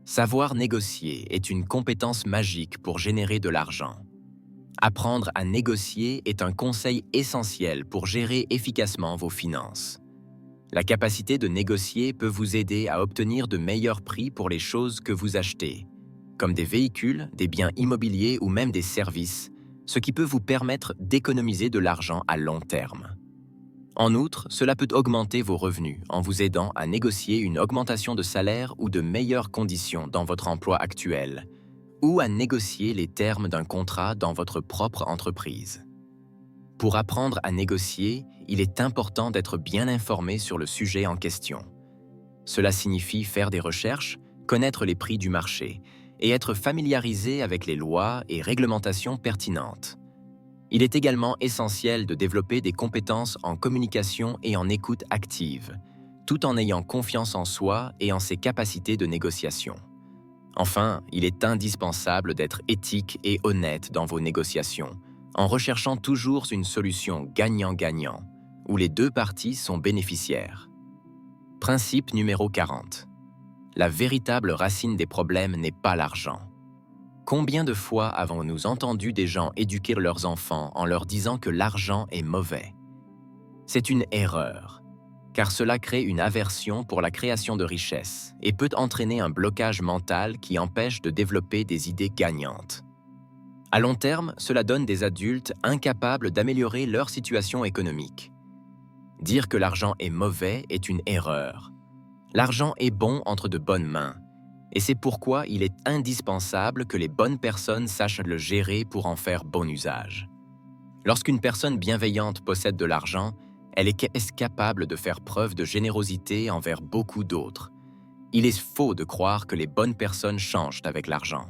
Savoir négocier est une compétence magique pour générer de l'argent. Apprendre à négocier est un conseil essentiel pour gérer efficacement vos finances. La capacité de négocier peut vous aider à obtenir de meilleurs prix pour les choses que vous achetez, comme des véhicules, des biens immobiliers ou même des services, ce qui peut vous permettre d'économiser de l'argent à long terme. En outre, cela peut augmenter vos revenus en vous aidant à négocier une augmentation de salaire ou de meilleures conditions dans votre emploi actuel, ou à négocier les termes d'un contrat dans votre propre entreprise. Pour apprendre à négocier, il est important d'être bien informé sur le sujet en question. Cela signifie faire des recherches, connaître les prix du marché et être familiarisé avec les lois et réglementations pertinentes. Il est également essentiel de développer des compétences en communication et en écoute active, tout en ayant confiance en soi et en ses capacités de négociation. Enfin, il est indispensable d'être éthique et honnête dans vos négociations, en recherchant toujours une solution gagnant-gagnant, où les deux parties sont bénéficiaires. Principe numéro 40. La véritable racine des problèmes n'est pas l'argent. Combien de fois avons-nous entendu des gens éduquer leurs enfants en leur disant que l'argent est mauvais? C'est une erreur, car cela crée une aversion pour la création de richesses et peut entraîner un blocage mental qui empêche de développer des idées gagnantes. À long terme, cela donne des adultes incapables d'améliorer leur situation économique. Dire que l'argent est mauvais est une erreur. L'argent est bon entre de bonnes mains, et c'est pourquoi il est indispensable que les bonnes personnes sachent le gérer pour en faire bon usage. Lorsqu'une personne bienveillante possède de l'argent, elle est capable de faire preuve de générosité envers beaucoup d'autres. Il est faux de croire que les bonnes personnes changent avec l'argent.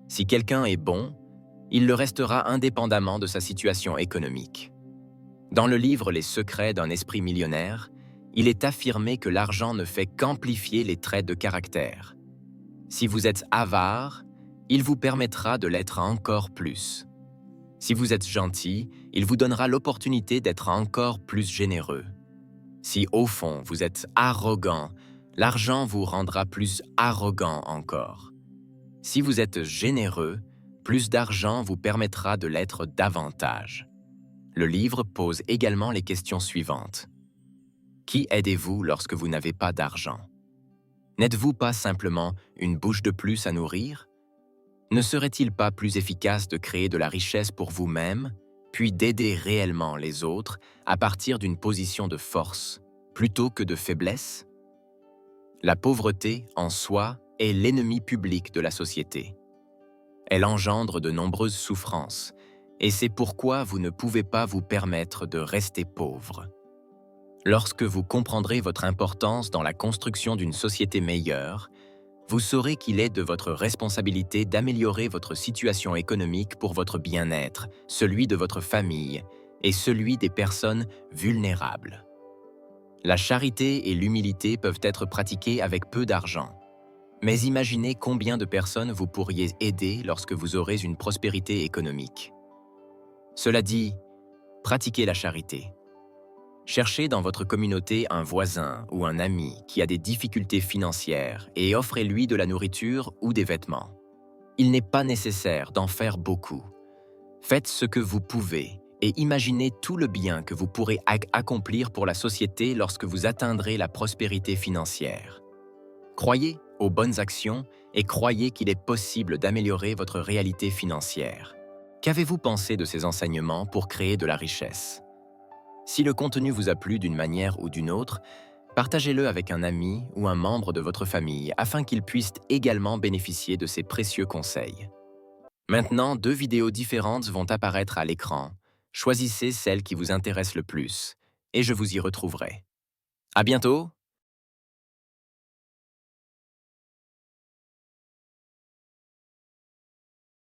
Si quelqu'un est bon, il le restera indépendamment de sa situation économique. Dans le livre Les secrets d'un esprit millionnaire, il est affirmé que l'argent ne fait qu'amplifier les traits de caractère. Si vous êtes avare, il vous permettra de l'être encore plus. Si vous êtes gentil, il vous donnera l'opportunité d'être encore plus généreux. Si au fond vous êtes arrogant, l'argent vous rendra plus arrogant encore. Si vous êtes généreux, plus d'argent vous permettra de l'être davantage. Le livre pose également les questions suivantes. Qui aidez-vous lorsque vous n'avez pas d'argent? N'êtes-vous pas simplement une bouche de plus à nourrir? Ne serait-il pas plus efficace de créer de la richesse pour vous-même, puis d'aider réellement les autres à partir d'une position de force, plutôt que de faiblesse? La pauvreté, en soi, est l'ennemi public de la société. Elle engendre de nombreuses souffrances, et c'est pourquoi vous ne pouvez pas vous permettre de rester pauvre. Lorsque vous comprendrez votre importance dans la construction d'une société meilleure, vous saurez qu'il est de votre responsabilité d'améliorer votre situation économique pour votre bien-être, celui de votre famille et celui des personnes vulnérables. La charité et l'humilité peuvent être pratiquées avec peu d'argent. Mais imaginez combien de personnes vous pourriez aider lorsque vous aurez une prospérité économique. Cela dit, pratiquez la charité. Cherchez dans votre communauté un voisin ou un ami qui a des difficultés financières et offrez-lui de la nourriture ou des vêtements. Il n'est pas nécessaire d'en faire beaucoup. Faites ce que vous pouvez et imaginez tout le bien que vous pourrez accomplir pour la société lorsque vous atteindrez la prospérité financière. Croyez aux bonnes actions et croyez qu'il est possible d'améliorer votre réalité financière. Qu'avez-vous pensé de ces enseignements pour créer de la richesse? Si le contenu vous a plu d'une manière ou d'une autre, partagez-le avec un ami ou un membre de votre famille afin qu'il puisse également bénéficier de ces précieux conseils. Maintenant, 2 vidéos différentes vont apparaître à l'écran. Choisissez celle qui vous intéresse le plus et je vous y retrouverai. À bientôt!